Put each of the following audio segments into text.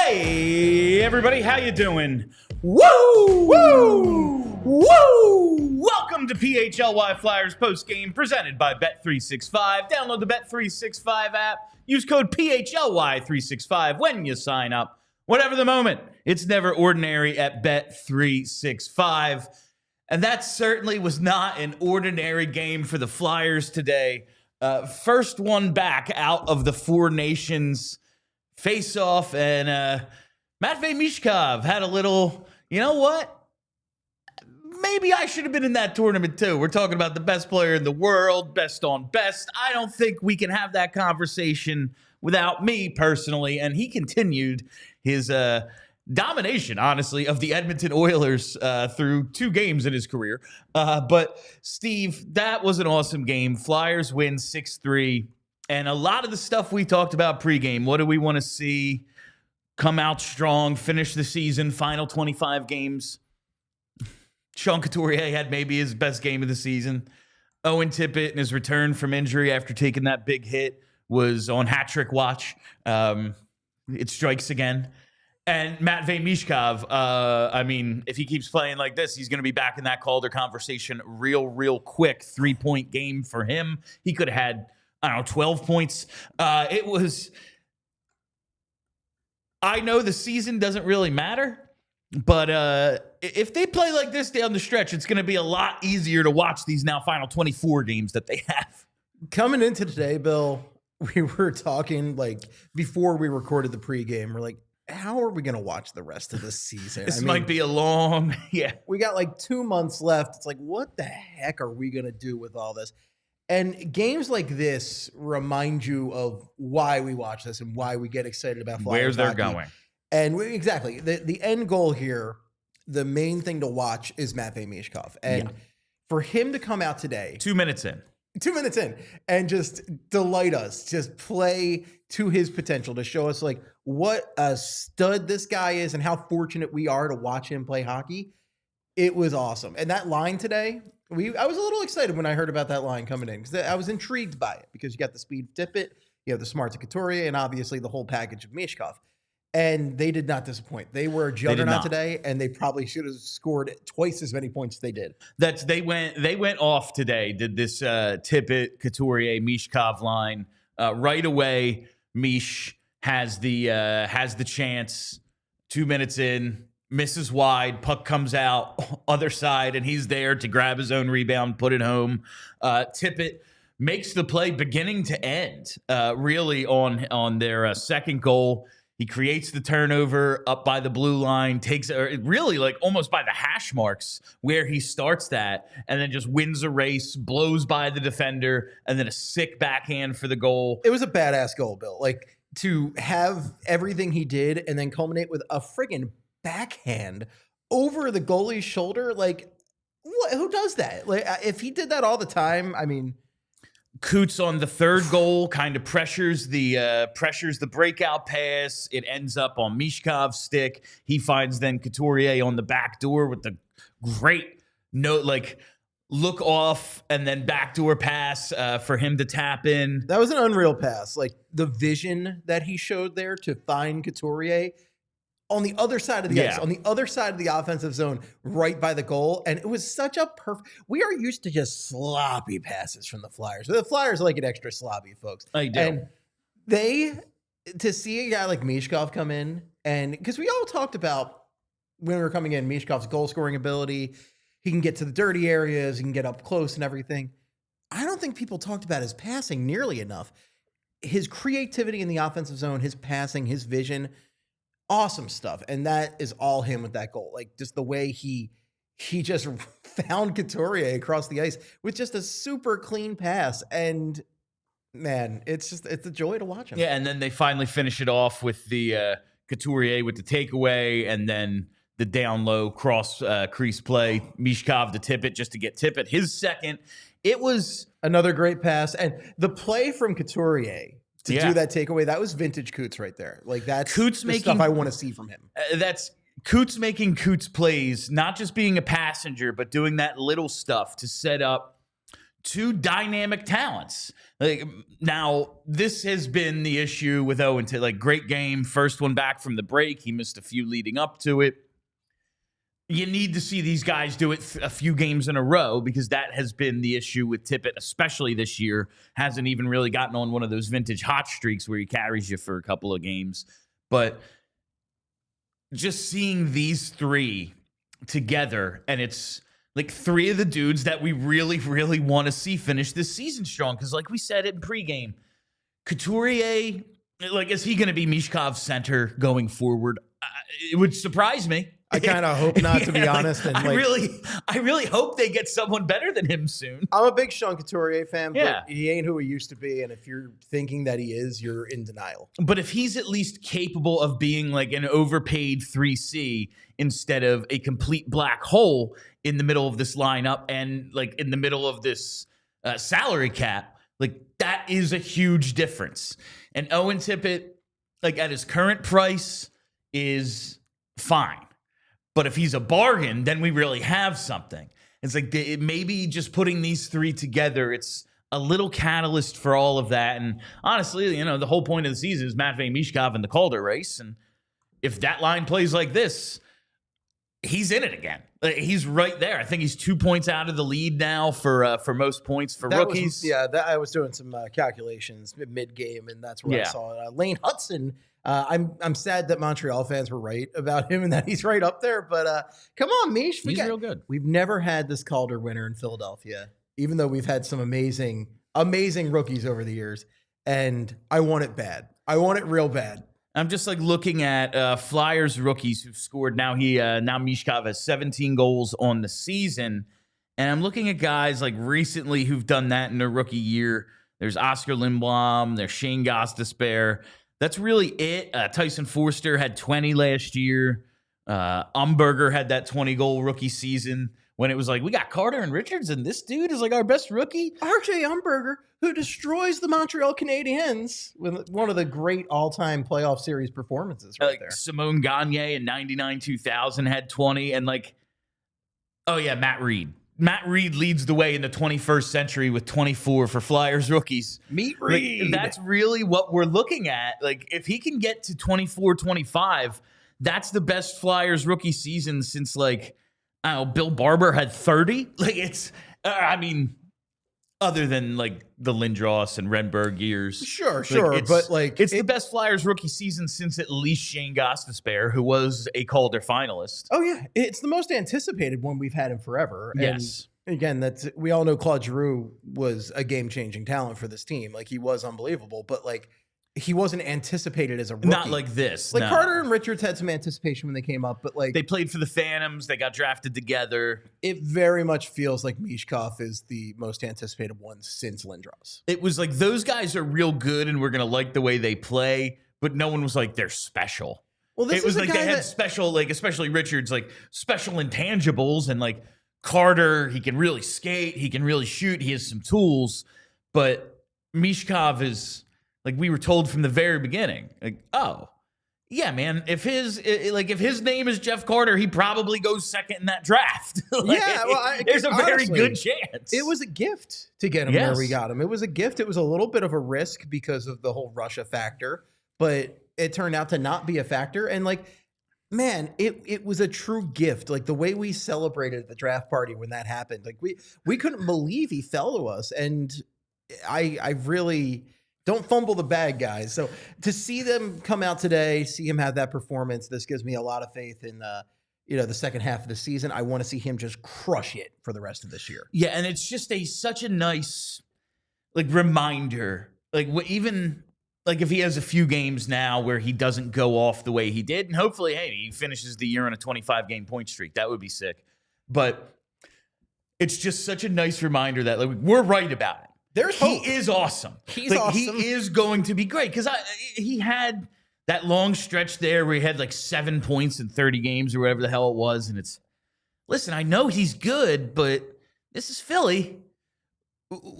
Hey, everybody, how you doing? Woo! Woo! Woo! Welcome to PHLY Flyers Postgame, presented by Bet365. Download the Bet365 app. Use code PHLY365 when you sign up. Whatever the moment, it's never ordinary at Bet365. And that certainly was not an ordinary game for the Flyers today. First one back out of the Four Nations face-off, and Matvei Michkov had a little, you know what? Maybe I should have been in that tournament too. We're talking about the best player in the world, best on best. I don't think we can have that conversation without me personally. And he continued his domination, honestly, of the Edmonton Oilers through 2 games in his career. But Steve, that was an awesome game. Flyers win 6-3. And a lot of the stuff we talked about pregame, what do we want to see? Come out strong, finish the season, final 25 games. Sean Couturier had maybe his best game of the season. Owen Tippett, in his return from injury after taking that big hit, was on hat-trick watch. It strikes again. And Matvei Michkov, I mean, if he keeps playing like this, he's going to be back in that Calder conversation real quick. 3-point game for him. He could have had, I don't know, 12 points. It was, I know the season doesn't really matter, but if they play like this down the stretch, it's going to be a lot easier to watch these now final 24 games that they have. Coming into today, Bill, we were talking like before we recorded the pregame. We're like, how are we going to watch the rest of the season? This might be a long, We got like 2 months left. It's like, what the heck are we going to do with all this? And games like this remind you of why we watch this and why we get excited about Flyers where they're hockey. going. And exactly. The end goal here, the main thing to watch is Matvei Michkov. And for him to come out today. 2 minutes in. 2 minutes in and just delight us, just play to his potential, to show us like what a stud this guy is and how fortunate we are to watch him play hockey. It was awesome. And that line today, I was a little excited when I heard about that line coming in because I was intrigued by it because you got the speed of Tippett, you have the smarts of Couturier, and obviously the whole package of Michkov. And they did not disappoint. They were a juggernaut today, and they probably should have scored twice as many points as they did. They went off today, did this Tippett, Couturier, Michkov line. Right away, Mish has the chance. 2 minutes in, misses wide, puck comes out, other side, and he's there to grab his own rebound, put it home. Tippett makes the play beginning to end, really on their second goal. He creates the turnover up by the blue line, takes really like almost by the hash marks where he starts that, and then just wins a race, blows by the defender, and then a sick backhand for the goal. It was a badass goal, Bill. Like to have everything he did and then culminate with a friggin' backhand over the goalie's shoulder. Like, who does that? Like, if he did that all the time, I mean. Coots on the third goal kind of pressures the breakout pass. It ends up on Michkov's stick. He finds then Couturier on the back door with the great look off and then backdoor pass for him to tap in. That was an unreal pass. Like the vision that he showed there to find Couturier on the other side of the ice, on the other side of the offensive zone, right by the goal. And it was such a perfect. We are used to just sloppy passes from the Flyers. The Flyers like it extra sloppy, folks. I do. And to see a guy like Michkov come in, and because we all talked about when we were coming in, Michkov's goal scoring ability, he can get to the dirty areas, he can get up close and everything. I don't think people talked about his passing nearly enough. His creativity in the offensive zone, his passing, his vision. Awesome stuff. And that is all him with that goal. Like just the way he just found Couturier across the ice with just a super clean pass. And man, it's a joy to watch him. Yeah. And then they finally finish it off with the Couturier with the takeaway and then the down low cross crease play. Michkov to Tippett just to get Tippett his second. It was another great pass. And the play from Couturier to do that takeaway, that was vintage Coots right there. Like that's the stuff I want to see from him. That's Coots making Coots plays, not just being a passenger, but doing that little stuff to set up two dynamic talents. Like, now, this has been the issue with Owen. Like, great game, first one back from the break. He missed a few leading up to it. You need to see these guys do it a few games in a row, because that has been the issue with Tippett, especially this year. Hasn't even really gotten on one of those vintage hot streaks where he carries you for a couple of games. But just seeing these three together, and it's like three of the dudes that we really, really want to see finish this season strong. Because like we said in pregame, Couturier, like, is he going to be Michkov's center going forward? It would surprise me. I kind of hope not, to be honest. And I really hope they get someone better than him soon. I'm a big Sean Couturier fan, but he ain't who he used to be. And if you're thinking that he is, you're in denial. But if he's at least capable of being like an overpaid 3C instead of a complete black hole in the middle of this lineup and like in the middle of this salary cap, like that is a huge difference. And Owen Tippett, like at his current price, is fine. But if he's a bargain, then we really have something. It's like maybe just putting these three together, it's a little catalyst for all of that. And honestly, you know, the whole point of the season is Matvei Michkov in the Calder race. And if that line plays like this, he's in it again. He's right there. I think he's 2 points out of the lead now for most points for rookies. I was doing some calculations mid-game, and that's where I saw it. Lane Hudson. I'm sad that Montreal fans were right about him and that he's right up there. But come on, Mish. He's real good. We've never had this Calder winner in Philadelphia, even though we've had some amazing rookies over the years. And I want it bad. I want it real bad. I'm just like looking at Flyers rookies who've scored. Now Michkov has 17 goals on the season. And I'm looking at guys like recently who've done that in their rookie year. There's Oscar Lindblom. There's Shane Gostisbehere. That's really it. Tyson Forster had 20 last year. Umberger had that 20-goal rookie season when it was like, we got Carter and Richards, and this dude is like our best rookie. RJ Umberger, who destroys the Montreal Canadiens with one of the great all-time playoff series performances right there. Simone Gagne in 99-2000 had 20. And like, oh yeah, Matt Reed. Matt Reed leads the way in the 21st century with 24 for Flyers rookies. Meet Reed. Like, that's really what we're looking at. Like, if he can get to 24, 25, that's the best Flyers rookie season since, like, I don't know, Bill Barber had 30. Like, it's, I mean, other than, like, the Lindros and Renberg years. Sure. But, like, it's the best Flyers rookie season since at least Shane Gostisbehere, who was a Calder finalist. Oh, yeah. It's the most anticipated one we've had in forever. Yes. And again, we all know Claude Giroux was a game-changing talent for this team. Like, he was unbelievable. But, like, he wasn't anticipated as a rookie. Not like this. Like, no. Carter and Richards had some anticipation when they came up, but like they played for the Phantoms, they got drafted together. It very much feels like Michkov is the most anticipated one since Lindros. It was like those guys are real good and we're gonna like the way they play, but no one was like they're special. Well, it was like they had special, like especially Richards, like special intangibles, and like Carter, he can really skate, he can really shoot, he has some tools, but Michkov is. Like we were told from the very beginning, like, oh, yeah, man, if his name is Jeff Carter, he probably goes second in that draft. Like, yeah, well, there's a very good chance. It was a gift to get him where we got him. It was a gift. It was a little bit of a risk because of the whole Russia factor, but it turned out to not be a factor. And like, man, it was a true gift. Like the way we celebrated at the draft party when that happened, like we couldn't believe he fell to us. And I really... Don't fumble the bag, guys. So to see them come out today, see him have that performance, this gives me a lot of faith in the second half of the season. I want to see him just crush it for the rest of this year. Yeah, and it's just such a nice like reminder. Like even like if he has a few games now where he doesn't go off the way he did, and hopefully, hey, he finishes the year on a 25-game point streak. That would be sick. But it's just such a nice reminder that like we're right about it. There's hope. He is awesome. He's awesome. He is going to be great because he had that long stretch there where he had like 7 points in 30 games or whatever the hell it was. And listen, I know he's good, but this is Philly.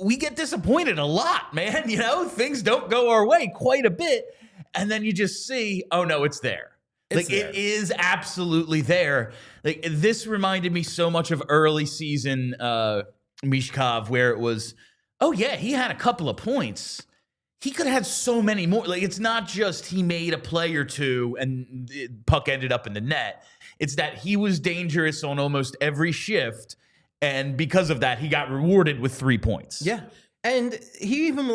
We get disappointed a lot, man. You know, things don't go our way quite a bit. And then you just see, oh no, it's there. It is absolutely there. Like this reminded me so much of early season Michkov where it was, oh yeah, he had a couple of points. He could have had so many more. Like, it's not just he made a play or two and the puck ended up in the net. It's that he was dangerous on almost every shift, and because of that, he got rewarded with 3 points. Yeah. And he even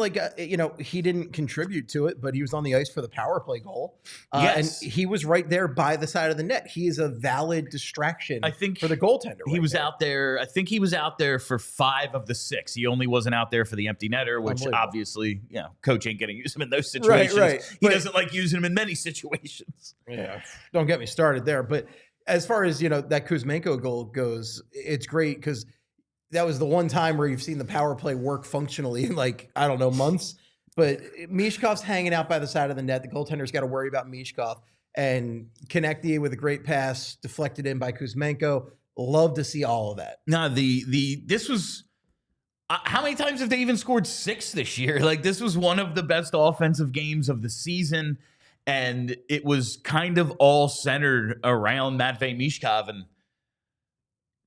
he didn't contribute to it, but he was on the ice for the power play goal. Yes. And he was right there by the side of the net. He is a valid distraction, I think, for the goaltender. He was out there. I think he was out there for 5 of the 6. He only wasn't out there for the empty netter, which obviously, coach ain't going to use him in those situations. Right. He doesn't like using him in many situations. Yeah. Don't get me started there. But as far as, that Kuzmenko goal goes, it's great because that was the one time where you've seen the power play work functionally in months. But Michkov's hanging out by the side of the net. The goaltender's got to worry about Michkov. And Konechny with a great pass deflected in by Kuzmenko. Love to see all of that. No, this was how many times have they even scored 6 this year? Like, this was one of the best offensive games of the season, and it was kind of all centered around Matvei Michkov. And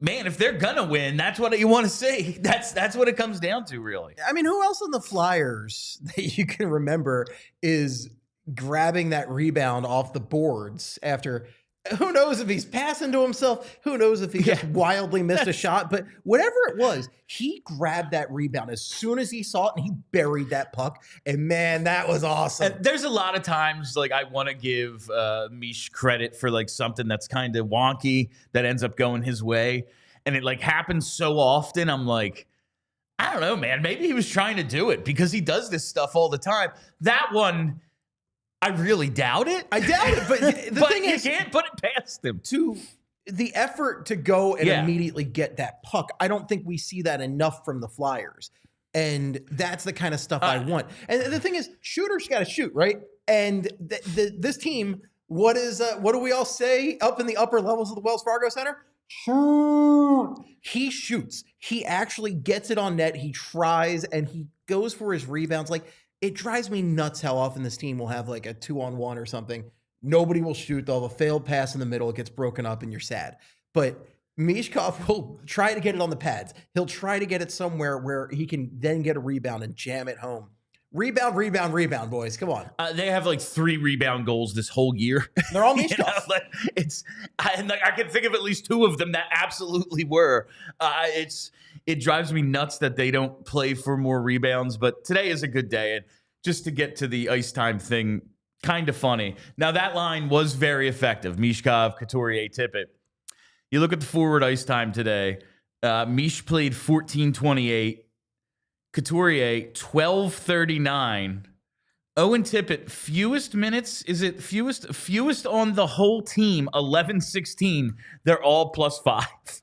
man, if they're gonna win, that's what you want to see. That's what it comes down to, really. I mean, who else on the Flyers that you can remember is grabbing that rebound off the boards after? Who knows if he's passing to himself? Who knows if he just wildly missed a shot? But whatever it was, he grabbed that rebound as soon as he saw it, and he buried that puck. And man, that was awesome. And there's a lot of times I want to give Mish credit for something that's kind of wonky that ends up going his way, and it happens so often. I'm like, I don't know, man. Maybe he was trying to do it because he does this stuff all the time. That one, I really doubt it. I doubt it, but the thing is, you can't put it past him. To the effort to go and immediately get that puck, I don't think we see that enough from the Flyers. And that's the kind of stuff I want. And the thing is, shooters got to shoot, right? And this team, what do we all say up in the upper levels of the Wells Fargo Center? Shoot. He shoots. He actually gets it on net. He tries, and he goes for his rebounds. It drives me nuts how often this team will have a 2-on-1 or something. Nobody will shoot. They'll have a failed pass in the middle. It gets broken up and you're sad. But Michkov will try to get it on the pads. He'll try to get it somewhere where he can then get a rebound and jam it home. Rebound, rebound, rebound, boys. Come on. They have 3 rebound goals this whole year. They're all Michkov. I can think of at least 2 of them that absolutely were. It drives me nuts that they don't play for more rebounds, but today is a good day. And just to get to the ice time thing, kind of funny. Now, that line was very effective. Michkov, Couturier, Tippett. You look at the forward ice time today. Mish played 14:28. Couturier, 12:39. Owen Tippett, fewest minutes. Is it fewest on the whole team? 11:16. They're all +5.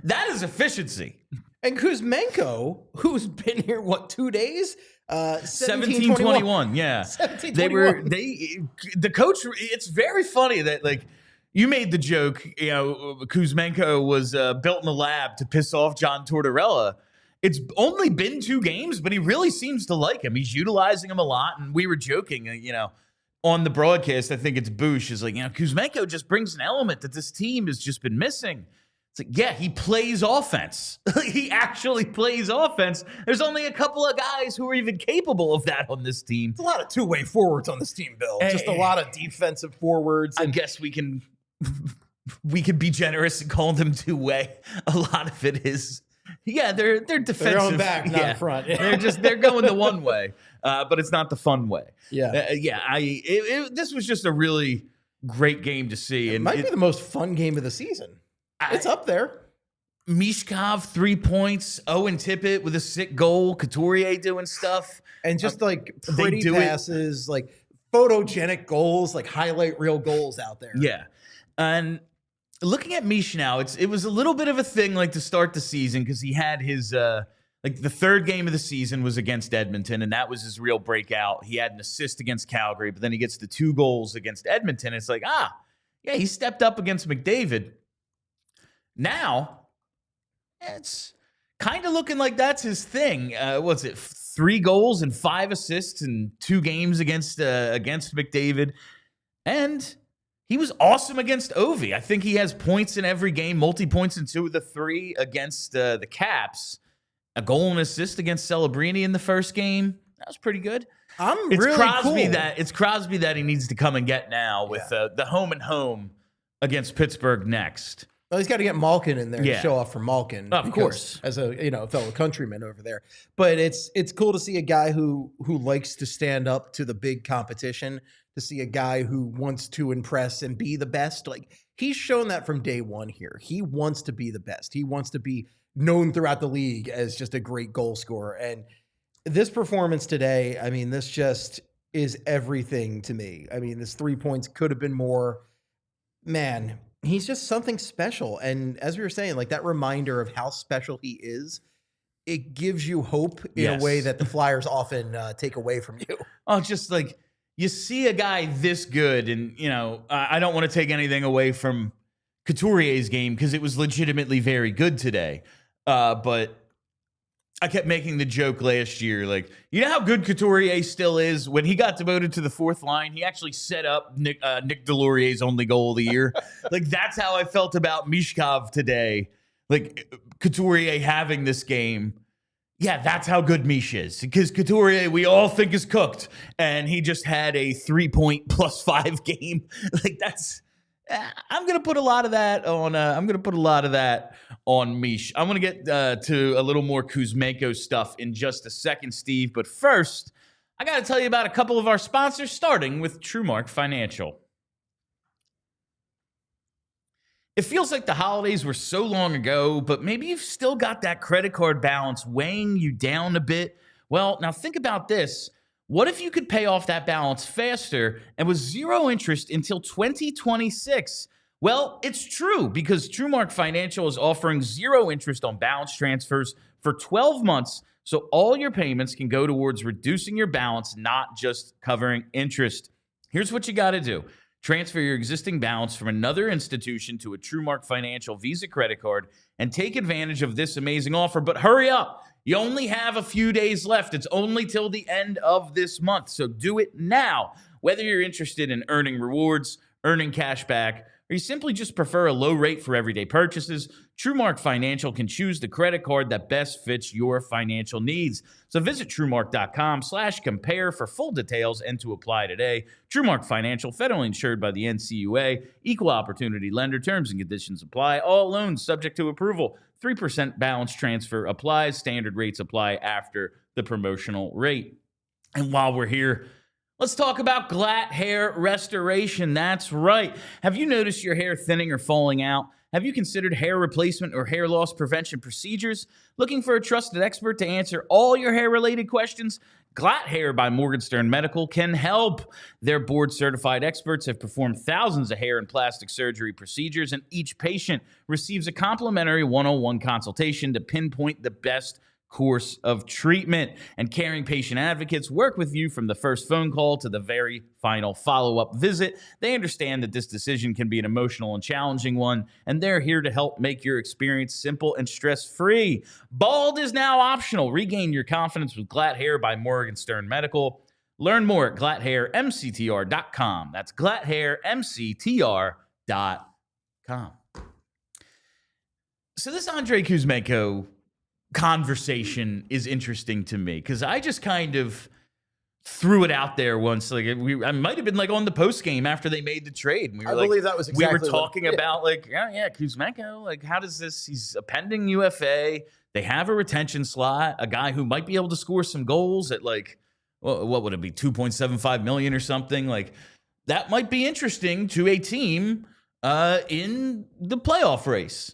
That is efficiency. And Kuzmenko, who's been here 2 days? 17:21. Yeah, 17:21. The coach. It's very funny that you made the joke. Kuzmenko was built in the lab to piss off John Tortorella. It's only been 2 games, but he really seems to like him. He's utilizing him a lot, and we were joking, on the broadcast. I think it's Boosh is Kuzmenko just brings an element that this team has just been missing. It's he plays offense. He actually plays offense. There's only a couple of guys who are even capable of that on this team. It's a lot of 2-way forwards on this team, Bill. Just a lot of defensive forwards. I guess we can be generous and call them 2-way. A lot of it is, they're defensive. They're on back, not front. They're going the one way, but it's not the fun way. Yeah, this was just a really great game to see. It might be the most fun game of the season. It's up there. Michkov, 3 points. Owen Tippett with a sick goal. Couturier doing stuff. And just pretty passes, photogenic goals, highlight reel goals out there. Yeah. And looking at Mish now, it was a little bit of a thing to start the season because he had his the 3rd game of the season was against Edmonton, and that was his real breakout. He had an assist against Calgary, but then he gets the 2 goals against Edmonton. It's he stepped up against McDavid. Now, it's kind of looking like that's his thing. What's it? 3 goals and 5 assists in 2 games against McDavid. And he was awesome against Ovi. I think he has points in every game, multi-points in 2 of the 3 against the Caps. a goal and assist against Celebrini in the first game. That was pretty good. It's really Crosby cool. It's Crosby that he needs to come and get now with the home and home against Pittsburgh next. Well, he's got to get Malkin in there to show off for Malkin. Of course. As a fellow countryman over there. But it's cool to see a guy who likes to stand up to the big competition, to see a guy who wants to impress and be the best. Like, he's shown that from day one here. He wants to be the best. He wants to be known throughout the league as just a great goal scorer. And this performance today, I mean, this just is everything to me. I mean, this 3 points could have been more. Man, he's just something special. And as we were saying, like, that reminder of how special he is, it gives you hope in a way that the Flyers often take away from you. Oh, just like you see a guy this good, and, I don't want to take anything away from Couturier's game because it was legitimately very good today. But I kept making the joke last year, like, you know how good Couturier still is? When he got demoted to the fourth line, he actually set up Nick Deslauriers's only goal of the year. Like, that's how I felt about Michkov today. Like, Couturier having this game. Yeah, that's how good Mish is. Because Couturier, we all think, is cooked. And he just had a 3-point +5 game. Like, that's... I'm gonna put a lot of that on. Mish. I'm gonna get to a little more Kuzmenko stuff in just a second, Steve. But first, I got to tell you about a couple of our sponsors, starting with TrueMark Financial. It feels like the holidays were so long ago, but maybe you've still got that credit card balance weighing you down a bit. Well, now think about this. What if you could pay off that balance faster and with zero interest until 2026? Well, it's true, because TrueMark Financial is offering zero interest on balance transfers for 12 months, so all your payments can go towards reducing your balance, not just covering interest. Here's what you got to do. Transfer your existing balance from another institution to a TrueMark Financial Visa credit card and take advantage of this amazing offer. But hurry up. You only have a few days left. It's only till the end of this month. So do it now. Whether you're interested in earning rewards, earning cash back, or you simply just prefer a low rate for everyday purchases, TrueMark Financial can choose the credit card that best fits your financial needs. So visit TrueMark.com/compare for full details and to apply today. TrueMark Financial, federally insured by the NCUA, equal opportunity lender. Terms and conditions apply. All loans subject to approval. 3% balance transfer applies. Standard rates apply after the promotional rate. And while we're here, let's talk about Glatt Hair Restoration. That's right. Have you noticed your hair thinning or falling out? Have you considered hair replacement or hair loss prevention procedures? Looking for a trusted expert to answer all your hair-related questions? Glatt Hair by Morgenstern Medical can help. Their board-certified experts have performed thousands of hair and plastic surgery procedures, and each patient receives a complimentary one-on-one consultation to pinpoint the best course of treatment. And caring patient advocates work with you from the first phone call to the very final follow-up visit. They understand that this decision can be an emotional and challenging one, and they're here to help make your experience simple and stress-free. Bald is now optional. Regain your confidence with Glatt Hair by Morgenstern Medical. Learn more at glatthairmctr.com. That's glatthairmctr.com. So this Andrei Kuzmenko conversation is interesting to me, because I just kind of threw it out there once. Like, I might have been like on the post game after they made the trade. And we were believe that was exactly we were talking about like, Kuzmenko, like, how does this? He's a pending UFA. They have a retention slot, a guy who might be able to score some goals at like, well, what would it be, $2.75 million or something? Like, that might be interesting to a team in the playoff race.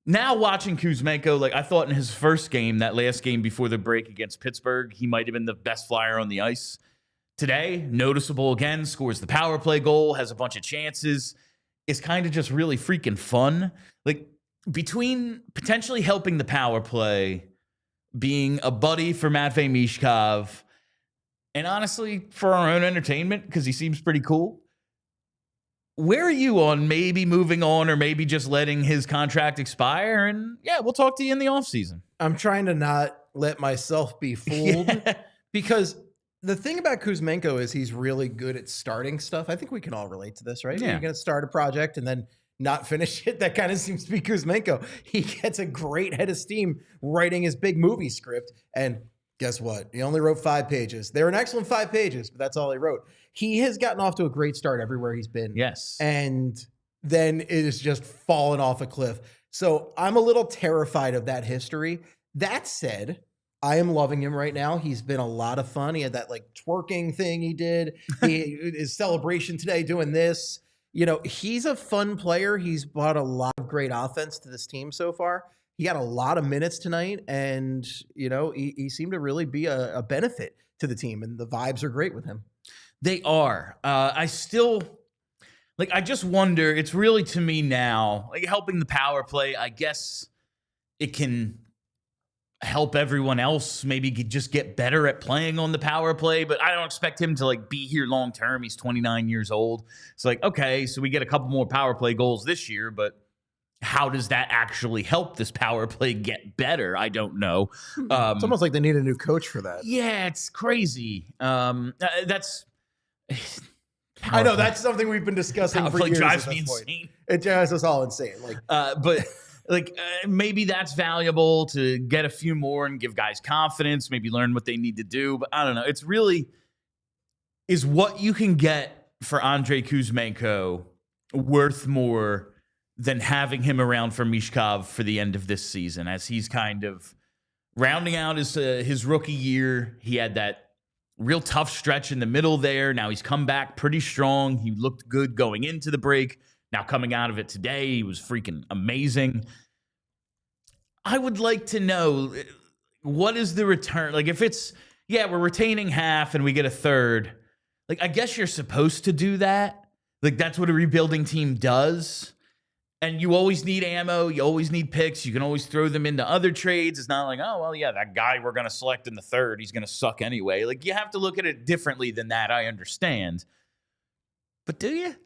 Now watching Kuzmenko, like, I thought in his first game, that last game before the break against Pittsburgh, he might have been the best Flyer on the ice. Today, noticeable again, scores the power play goal, has a bunch of chances. It's kind of just really freaking fun. Like, between potentially helping the power play, being a buddy for Matvei Michkov, and honestly, for our own entertainment, because he seems pretty cool. Where are you on maybe moving on, or maybe just letting his contract expire? And yeah, we'll talk to you in the offseason. I'm trying to not let myself be fooled because the thing about Kuzmenko is he's really good at starting stuff. I think we can all relate to this, right? Yeah. You're going to start a project and then not finish it. That kind of seems to be Kuzmenko. He gets a great head of steam writing his big movie script. And guess what? He only wrote 5 pages. They're an excellent 5 pages, but that's all he wrote. He has gotten off to a great start everywhere he's been. Yes. And then it has just fallen off a cliff. So I'm a little terrified of that history. That said, I am loving him right now. He's been a lot of fun. He had that like twerking thing he did. His celebration today doing this. You know, he's a fun player. He's brought a lot of great offense to this team so far. He got a lot of minutes tonight, and, you know, he seemed to really be a benefit to the team, and the vibes are great with him. They are. I still, like, I just wonder, it's really to me now, like, helping the power play, I guess it can help everyone else maybe just get better at playing on the power play, but I don't expect him to like be here long term. He's 29 years old. It's like, okay, so we get a couple more power play goals this year, but how does that actually help this power play get better? I don't know. It's almost like they need a new coach for that. Yeah, it's crazy. That's I know that's something we've been discussing power for play years. drives me insane. It drives us all insane. Like, but like maybe that's valuable to get a few more and give guys confidence, maybe learn what they need to do. But I don't know. It's really is what you can get for Andrei Kuzmenko worth more than having him around for Michkov for the end of this season, as he's kind of rounding out his rookie year. He had that real tough stretch in the middle there. Now he's come back pretty strong. He looked good going into the break. Now coming out of it today, he was freaking amazing. I would like to know, what is the return? Like if it's, yeah, we're retaining half and we get a third. Like I guess you're supposed to do that. Like that's what a rebuilding team does. And you always need ammo. You always need picks. You can always throw them into other trades. It's not like, oh, well, yeah, that guy we're going to select in the third, he's going to suck anyway. Like you have to look at it differently than that. I understand. But do you?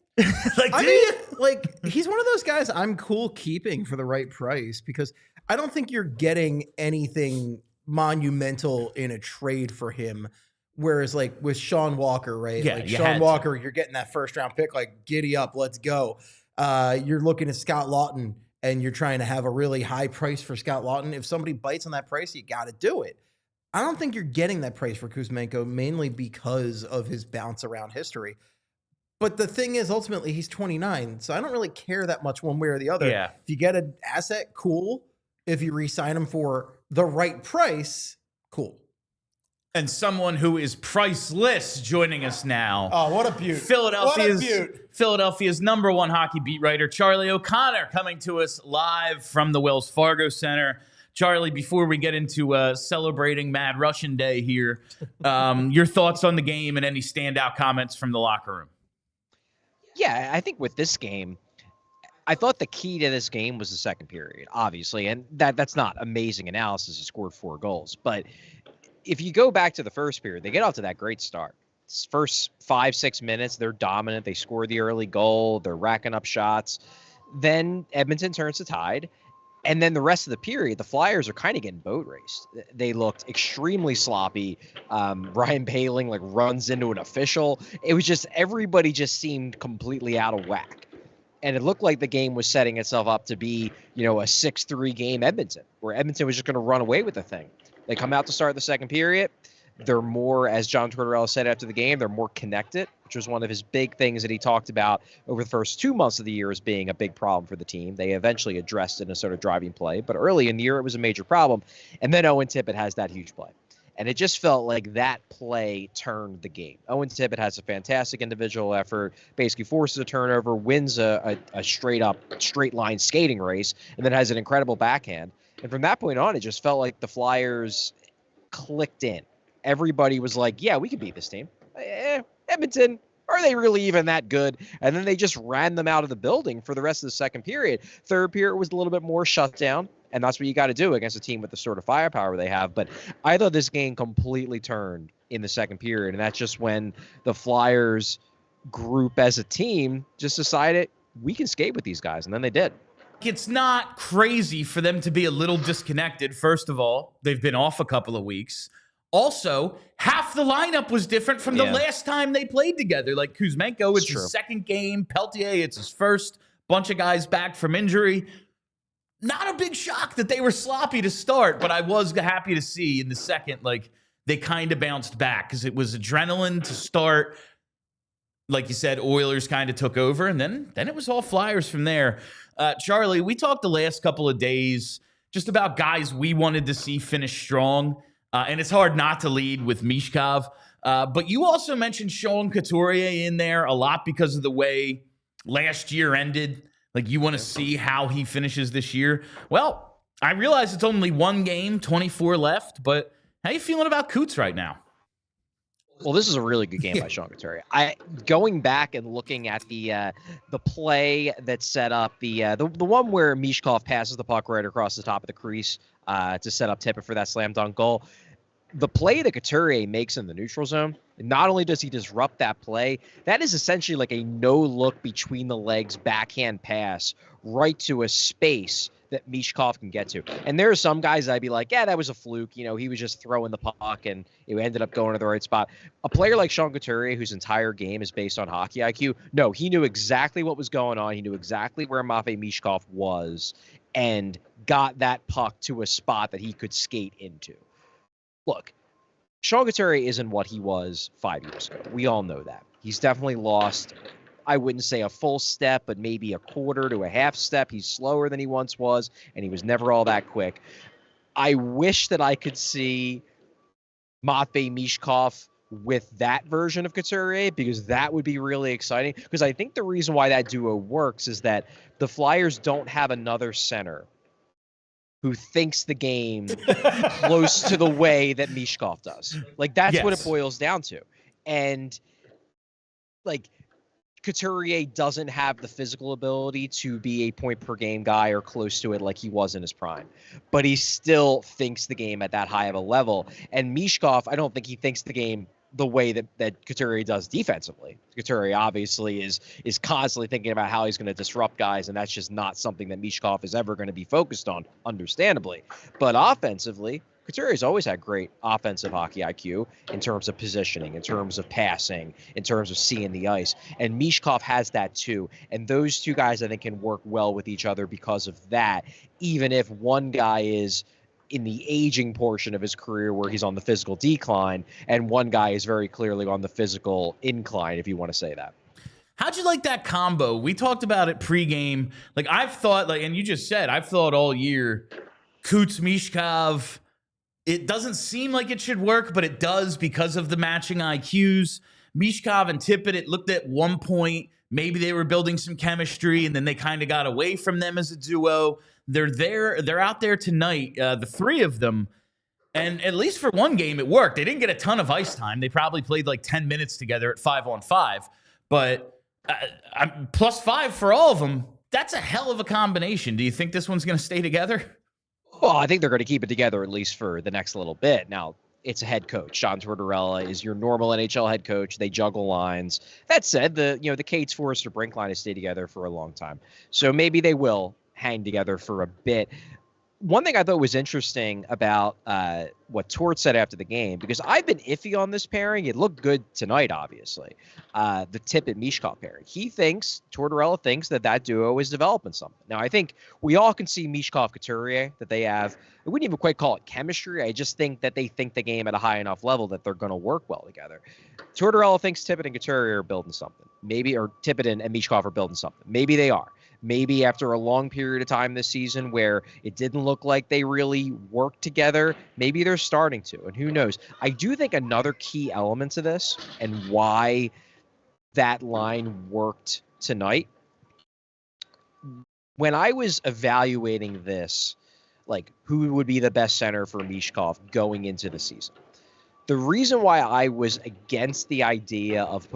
Like he's one of those guys I'm cool keeping for the right price, because I don't think you're getting anything monumental in a trade for him. Whereas like with Sean Walker, right? Yeah, like Sean Walker, you're getting that first round pick, like giddy up, let's go. You're looking at Scott Lawton and you're trying to have a really high price for Scott Lawton. If somebody bites on that price, you got to do it. I don't think you're getting that price for Kuzmenko, mainly because of his bounce around history. But the thing is, ultimately, he's 29, so I don't really care that much one way or the other. Yeah. If you get an asset, cool. If you re-sign him for the right price, cool. And someone who is priceless joining us now. Oh, what a beaut. Philadelphia's number one hockey beat writer, Charlie O'Connor, coming to us live from the Wells Fargo Center. Charlie, before we get into celebrating Mad Russian Day here, your thoughts on the game and any standout comments from the locker room? Yeah, I think with this game, I thought the key to this game was the second period, obviously. And that's not amazing analysis. He scored 4 goals. But if you go back to the first period, they get off to that great start. First 5-6 minutes, they're dominant. They score the early goal. They're racking up shots. Then Edmonton turns the tide. And then the rest of the period, the Flyers are kind of getting boat raced. They looked extremely sloppy. Ryan Poehling like runs into an official. It was just, everybody just seemed completely out of whack. And it looked like the game was setting itself up to be, a 6-3 game Edmonton, where Edmonton was just going to run away with the thing. They come out to start the second period. They're more, as John Tortorella said after the game, they're more connected, which was one of his big things that he talked about over the first 2 months of the year as being a big problem for the team. They eventually addressed it in a sort of driving play, but early in the year it was a major problem. And then Owen Tippett has that huge play. And it just felt like that play turned the game. Owen Tippett has a fantastic individual effort, basically forces a turnover, wins a straight line skating race, and then has an incredible backhand. And from that point on, it just felt like the Flyers clicked in. Everybody was like, yeah, we can beat this team. Edmonton, are they really even that good? And then they just ran them out of the building for the rest of the second period. Third period was a little bit more shut down, and that's what you got to do against a team with the sort of firepower they have. But I thought this game completely turned in the second period, and that's just when the Flyers group as a team just decided we can skate with these guys, and then they did. It's not crazy for them to be a little disconnected. First of all, they've been off a couple of weeks. Also, half the lineup was different from the last time they played together. Like Kuzmenko, it's his second game. Peltier, it's his first. bunch of guys back from injury. Not a big shock that they were sloppy to start, but I was happy to see in the second, like, they kind of bounced back because it was adrenaline to start. Like you said, Oilers kind of took over, and then it was all Flyers from there. Charlie, we talked the last couple of days just about guys we wanted to see finish strong, and it's hard not to lead with Michkov. But you also mentioned Sean Couturier in there a lot because of the way last year ended. Like, you want to see how he finishes this year. Well, I realize it's only one game, 24 left, but how you feeling about Coots right now? Well, this is a really good game by Sean Couturier. Going back and looking at the play that set up the one where Michkov passes the puck right across the top of the crease to set up Tippett for that slam dunk goal. The play that Couturier makes in the neutral zone, not only does he disrupt that play, that is essentially like a no-look between the legs backhand pass right to a space that Michkov can get to. And there are some guys I'd be like, yeah, that was a fluke. You know, he was just throwing the puck and it ended up going to the right spot. A player like Sean Couturier, whose entire game is based on hockey IQ, no, he knew exactly what was going on. He knew exactly where Matvei Michkov was and got that puck to a spot that he could skate into. Look, Sean Couturier isn't what he was 5 years ago. We all know that. He's definitely lost, I wouldn't say a full step, but maybe a quarter to a half step. He's slower than he once was, and he was never all that quick. I wish that I could see Matvei Michkov with that version of Couturier, because that would be really exciting. Because I think the reason why that duo works is that the Flyers don't have another center who thinks the game close to the way that Michkov does. Like, that's what it boils down to. And, like, Couturier doesn't have the physical ability to be a point-per-game guy or close to it like he was in his prime. But he still thinks the game at that high of a level. And Michkov, I don't think he thinks the game the way that Couturier does defensively. Couturier obviously is constantly thinking about how he's going to disrupt guys, and that's just not something that Michkov is ever going to be focused on, understandably. But offensively, Couturier's always had great offensive hockey IQ in terms of positioning, in terms of passing, in terms of seeing the ice. And Michkov has that too. And those two guys, I think, can work well with each other because of that, even if one guy is in the aging portion of his career where he's on the physical decline, and one guy is very clearly on the physical incline, if you want to say that. How'd you like that combo? We talked about it pregame. Like, I've thought, like, and you just said, I've thought all year, Coots, Michkov, it doesn't seem like it should work, but it does because of the matching IQs. Michkov and Tippett, it looked at one point, maybe they were building some chemistry, and then they kind of got away from them as a duo. They're out there tonight, the three of them, and at least for one game, it worked. They didn't get a ton of ice time. They probably played like 10 minutes together at 5-on-5, but +5 for all of them. That's a hell of a combination. Do you think this one's going to stay together? Well, I think they're going to keep it together at least for the next little bit. Now, it's a head coach. John Tortorella is your normal NHL head coach. They juggle lines. That said, the Cates, Forrester, Brink line has stayed together for a long time. So maybe they will hang together for a bit. One thing I thought was interesting about what Tort said after the game, because I've been iffy on this pairing. It looked good tonight, obviously. The Tippett-Michkov pairing. Tortorella thinks that duo is developing something. Now, I think we all can see Michkov-Couturier, that they have, I wouldn't even quite call it chemistry. I just think that they think the game at a high enough level that they're going to work well together. Tortorella thinks Tippett and Couturier are building something. Maybe, or Tippett and Michkov are building something. Maybe they are. Maybe after a long period of time this season where it didn't look like they really worked together, maybe they're starting to, and who knows. I do think another key element to this and why that line worked tonight, when I was evaluating this, like who would be the best center for Michkov going into the season, the reason why I was against the idea of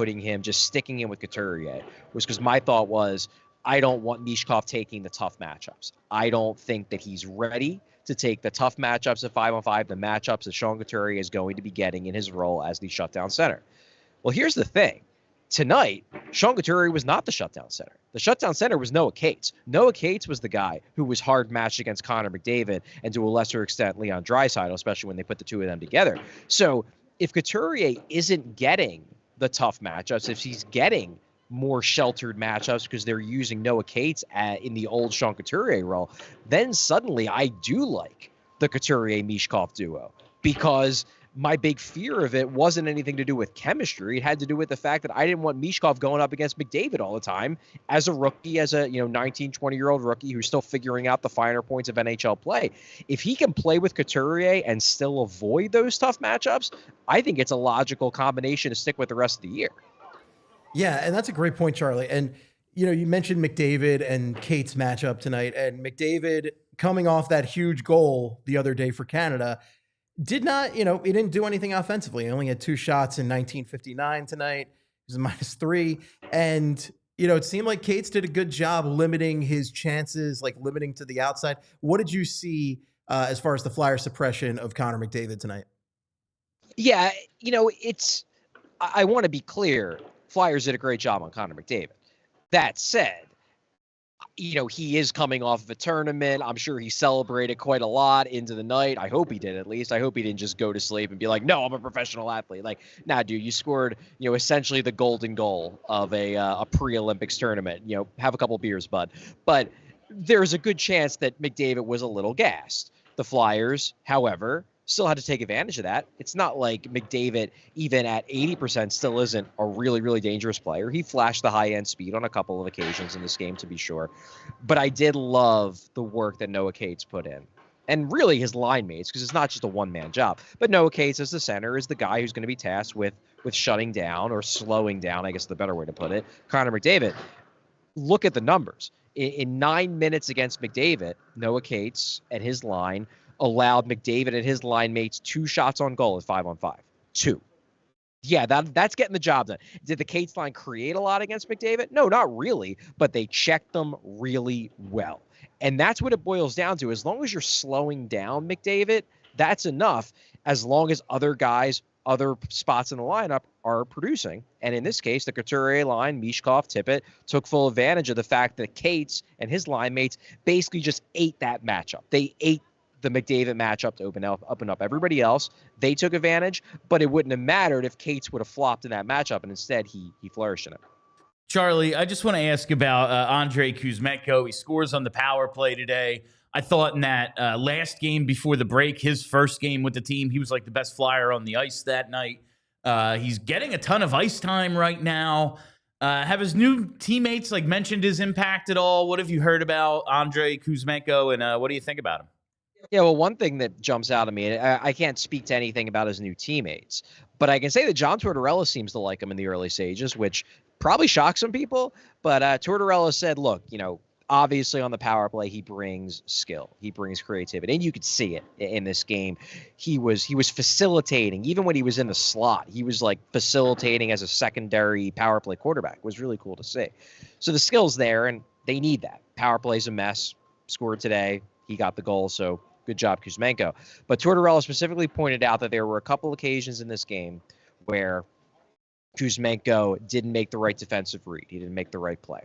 sticking him with Couturier was because my thought was, I don't want Michkov taking the tough matchups. I don't think that he's ready to take the tough matchups at 5-on-5, the matchups that Sean Couturier is going to be getting in his role as the shutdown center. Well, here's the thing. Tonight, Sean Couturier was not the shutdown center. The shutdown center was Noah Cates. Noah Cates was the guy who was hard matched against Connor McDavid and to a lesser extent Leon Draisaitl, especially when they put the two of them together. So if Couturier isn't getting the tough matchups, if he's getting more sheltered matchups because they're using Noah Cates in the old Sean Couturier role, then suddenly I do like the Couturier-Michkov duo, because my big fear of it wasn't anything to do with chemistry. It had to do with the fact that I didn't want Michkov going up against McDavid all the time as a rookie, as a 19, 20-year-old rookie who's still figuring out the finer points of NHL play. If he can play with Couturier and still avoid those tough matchups, I think it's a logical combination to stick with the rest of the year. Yeah, and that's a great point, Charlie. And, you mentioned McDavid and Cates matchup tonight, and McDavid coming off that huge goal the other day for Canada did not, he didn't do anything offensively. He only had 2 shots in 1959 tonight. He was a -3. And, it seemed like Cates did a good job limiting his chances, like limiting to the outside. What did you see as far as the Flyer suppression of Connor McDavid tonight? Yeah, I want to be clear. Flyers did a great job on Connor McDavid. That said, he is coming off of a tournament. I'm sure he celebrated quite a lot into the night. I hope he did, at least. I hope he didn't just go to sleep and be like, no, I'm a professional athlete. Like, nah, dude, you scored, essentially the golden goal of a pre-Olympics tournament. Have a couple beers, bud. But there's a good chance that McDavid was a little gassed. The Flyers, however, still had to take advantage of that. It's not like McDavid, even at 80%, still isn't a really, really dangerous player. He flashed the high-end speed on a couple of occasions in this game, to be sure. But I did love the work that Noah Cates put in. And really his line mates, because it's not just a one-man job. But Noah Cates as the center is the guy who's going to be tasked with shutting down or slowing down, I guess the better way to put it, Connor McDavid. Look at the numbers. In 9 minutes against McDavid, Noah Cates and his line allowed McDavid and his line mates 2 shots on goal at 5-on-5. 2. Yeah, that's getting the job done. Did the Cates line create a lot against McDavid? No, not really, but they checked them really well. And that's what it boils down to. As long as you're slowing down McDavid, that's enough, as long as other guys, other spots in the lineup are producing. And in this case, the Couturier line, Michkov, Tippett, took full advantage of the fact that Cates and his line mates basically just ate that matchup. They ate the McDavid matchup to open up everybody else. They took advantage, but it wouldn't have mattered if Cates would have flopped in that matchup, and instead he flourished in it. Charlie, I just want to ask about Andrei Kuzmenko. He scores on the power play today. I thought in that last game before the break, his first game with the team, he was like the best Flyer on the ice that night. He's getting a ton of ice time right now. Have his new teammates mentioned his impact at all? What have you heard about Andrei Kuzmenko, and what do you think about him? Yeah, well, one thing that jumps out at me, I can't speak to anything about his new teammates, but I can say that John Tortorella seems to like him in the early stages, which probably shocks some people. But Tortorella said, look, obviously on the power play, he brings skill, he brings creativity, and you could see it in this game. He was facilitating, even when he was in the slot, he was facilitating as a secondary power play quarterback. It was really cool to see. So the skill's there, and they need that. Power play's a mess. Scored today. He got the goal, so good job, Kuzmenko. But Tortorella specifically pointed out that there were a couple occasions in this game where Kuzmenko didn't make the right defensive read. He didn't make the right play.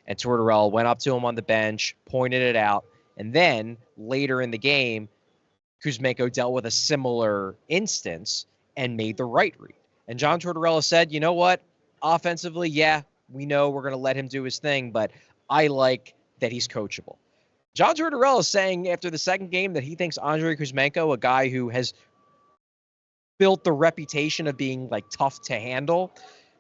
And Tortorella went up to him on the bench, pointed it out, and then later in the game, Kuzmenko dealt with a similar instance and made the right read. And John Tortorella said, you know what? Offensively, yeah, we know we're going to let him do his thing, but I like that he's coachable. John Tortorella is saying after the second game that he thinks Andrei Kuzmenko, a guy who has built the reputation of being tough to handle,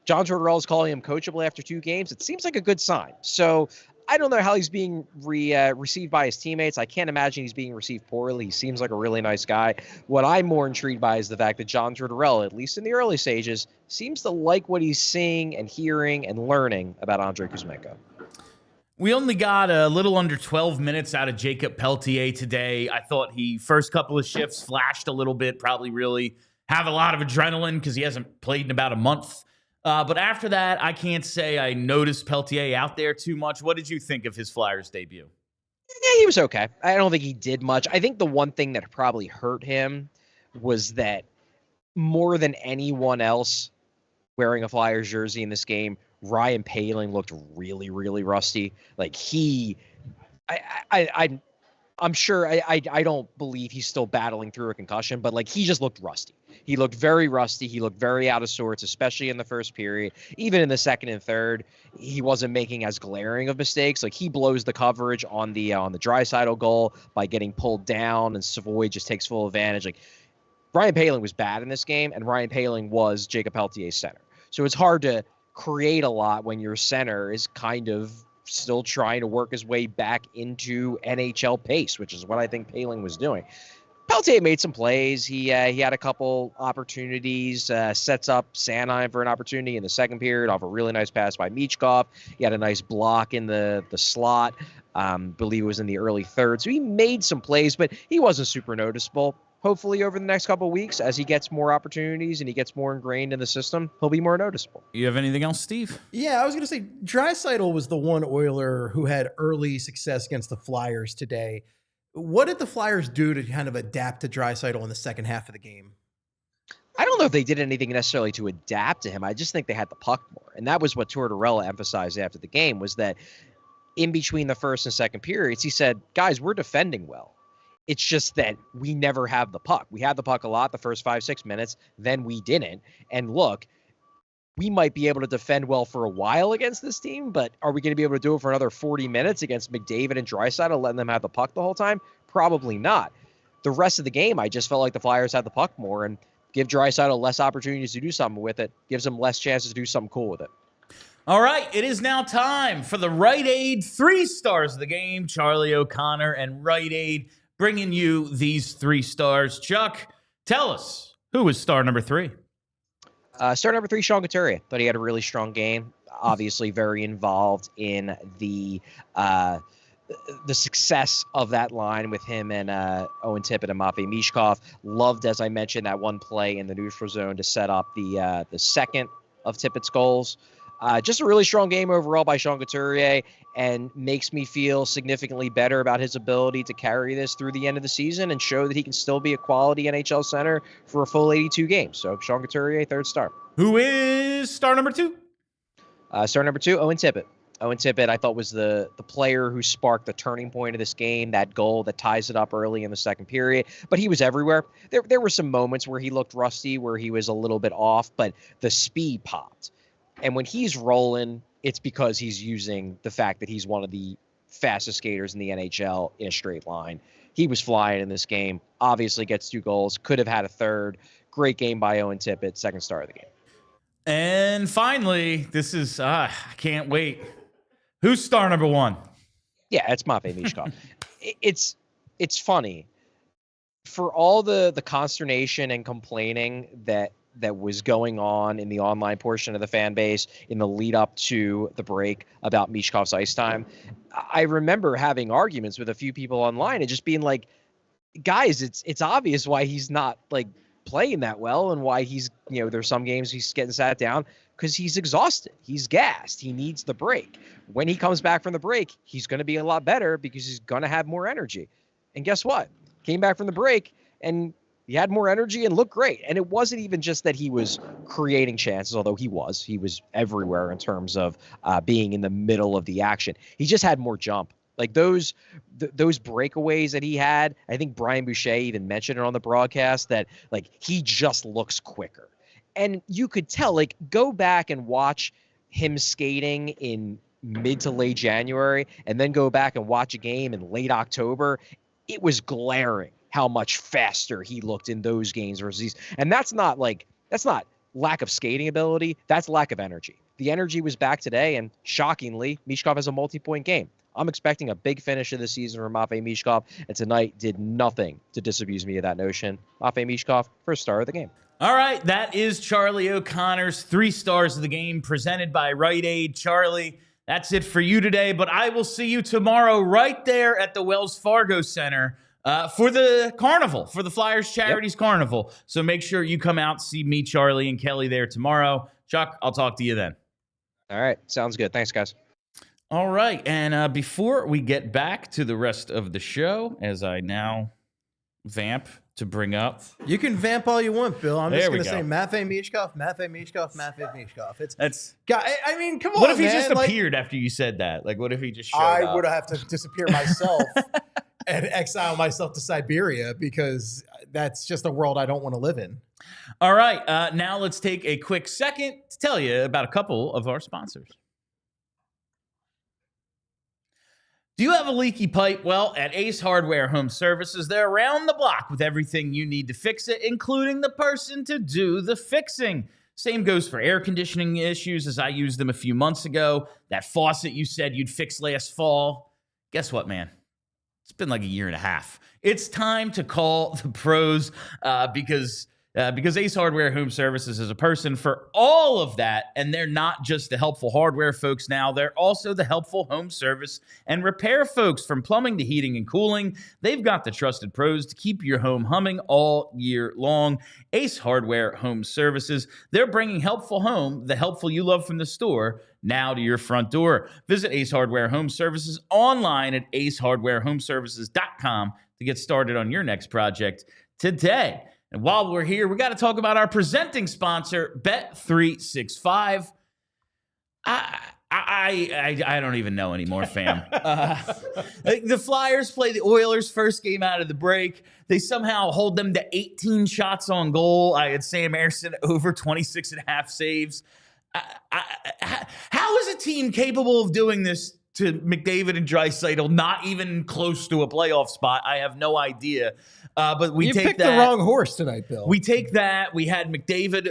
John Tortorella is calling him coachable after 2 games. It seems like a good sign. So I don't know how he's being received by his teammates. I can't imagine he's being received poorly. He seems like a really nice guy. What I'm more intrigued by is the fact that John Tortorella, at least in the early stages, seems to like what he's seeing and hearing and learning about Andrei Kuzmenko. We only got a little under 12 minutes out of Jacob Peltier today. I thought he first couple of shifts flashed a little bit, probably really have a lot of adrenaline because he hasn't played in about a month. But after that, I can't say I noticed Peltier out there too much. What did you think of his Flyers debut? Yeah, he was okay. I don't think he did much. I think the one thing that probably hurt him was that more than anyone else wearing a Flyers jersey in this game, Ryan Poehling looked really, really rusty. I'm sure I don't believe he's still battling through a concussion, but he just looked rusty. He looked very rusty. He looked very out of sorts, especially in the first period. Even in the second and third, he wasn't making as glaring of mistakes. Like, he blows the coverage on the Draisaitl goal by getting pulled down, and Savoy just takes full advantage. Like, Ryan Poehling was bad in this game, and Ryan Poehling was Jacob Peltier's center. So it's hard to create a lot when your center is kind of still trying to work his way back into NHL pace, which is what I think Poehling was doing. Peltier made some plays. He had a couple opportunities, sets up Sanheim for an opportunity in the second period off a really nice pass by Michkov. He had a nice block in the slot. Believe it was in the early third. So he made some plays, but he wasn't super noticeable. Hopefully over the next couple of weeks, as he gets more opportunities and he gets more ingrained in the system, he'll be more noticeable. You have anything else, Steve? Yeah, I was going to say Draisaitl was the one Oiler who had early success against the Flyers today. What did the Flyers do to kind of adapt to Draisaitl in the second half of the game? I don't know if they did anything necessarily to adapt to him. I just think they had the puck more. And that was what Tortorella emphasized after the game, was that in between the first and second periods, he said, guys, we're defending well. It's just that we never have the puck. We had the puck a lot the first 5-6 minutes, then we didn't. And look, we might be able to defend well for a while against this team, but are we going to be able to do it for another 40 minutes against McDavid and Draisaitl, letting them have the puck the whole time? Probably not. The rest of the game, I just felt like the Flyers had the puck more, and give Draisaitl less opportunities to do something with it, gives him less chances to do something cool with it. All right, it is now time for the Rite Aid 3 stars of the game. Charlie O'Connor and Rite Aid bringing you these 3 stars. Chuck, tell us, who was star number 3? Star number 3, Sean Couturier. Thought he had a really strong game. Obviously very involved in the success of that line with him and Owen Tippett and Matvei Michkov. Loved, as I mentioned, that one play in the neutral zone to set up the second of Tippett's goals. Just a really strong game overall by Sean Couturier, and makes me feel significantly better about his ability to carry this through the end of the season and show that he can still be a quality NHL center for a full 82 games. So Sean Couturier, 3rd star. Who is star number 2? Star number 2, Owen Tippett. Owen Tippett, I thought, was the player who sparked the turning point of this game, that goal that ties it up early in the second period. But he was everywhere. There were some moments where he looked rusty, where he was a little bit off, but the speed popped. And when he's rolling, it's because he's using the fact that he's one of the fastest skaters in the NHL in a straight line. He was flying in this game, obviously gets 2 goals, could have had a 3rd. Great game by Owen Tippett, 2nd star of the game. And finally, this is, I can't wait. Who's star number 1? Yeah, it's Matvei Michkov. It's funny. For all the consternation and complaining that was going on in the online portion of the fan base in the lead up to the break about Michkov's ice time, I remember having arguments with a few people online and just being like, guys, it's obvious why he's not like playing that well and why he's, there's some games he's getting sat down, because he's exhausted. He's gassed. He needs the break. When he comes back from the break, he's going to be a lot better because he's going to have more energy. And guess what? Came back from the break and he had more energy and looked great. And it wasn't even just that he was creating chances, although he was everywhere in terms of being in the middle of the action. He just had more jump. Like those breakaways that he had, I think Brian Boucher even mentioned it on the broadcast, that like he just looks quicker. And you could tell, like, go back and watch him skating in mid to late January and then go back and watch a game in late October. It was glaring how much faster he looked in those games versus these. And that's not lack of skating ability. That's lack of energy. The energy was back today, and shockingly, Michkov has a multi-point game. I'm expecting a big finish of the season from Matvei Michkov, and tonight did nothing to disabuse me of that notion. Matvei Michkov, 1st star of the game. All right, that is Charlie O'Connor's 3 stars of the game presented by Rite Aid. Charlie, that's it for you today, but I will see you tomorrow right there at the Wells Fargo Center for the carnival, for the Flyers Charities Carnival. So make sure you come out, see me, Charlie, and Kelly there tomorrow. Chuck, I'll talk to you then. All right, sounds good. Thanks, guys. All right, and before we get back to the rest of the show, as I now vamp to bring up. You can vamp all you want, Bill. I'm just going to go. say Matvei Michkov, Matvei Michkov, Matvei Michkov. That's. I mean, come on, What if he man. just appeared after you said that? Like, what if he just showed up? I would have to disappear myself and exile myself to Siberia, because that's just a world I don't want to live in. All right, now let's take a quick second to tell you about a couple of our sponsors. Do you have a leaky pipe? Well, at Ace Hardware Home Services, they're around the block with everything you need to fix it, including the person to do the fixing. Same goes for air conditioning issues, as I used them a few months ago. That faucet you said you'd fix last fall. Guess what, man? It's been like a year and a half. It's time to call the pros because Ace Hardware Home Services is a person for all of that, and they're not just the helpful hardware folks now, they're also the helpful home service and repair folks. From plumbing to heating and cooling, they've got the trusted pros to keep your home humming all year long. Ace Hardware Home Services, they're bringing helpful home, the helpful you love from the store, now to your front door. Visit Ace Hardware Home Services online at acehardwarehomeservices.com to get started on your next project today. And while we're here, we got to talk about our presenting sponsor, Bet365. I don't even know anymore, fam. The Flyers play the Oilers first game out of the break. They somehow hold them to 18 shots on goal. I had Sam Ersson over 26 and a half saves. How is a team capable of doing this to McDavid and Draisaitl, not even close to a playoff spot? I have no idea. But we take picked that. the wrong horse tonight, Bill. We take that. We had McDavid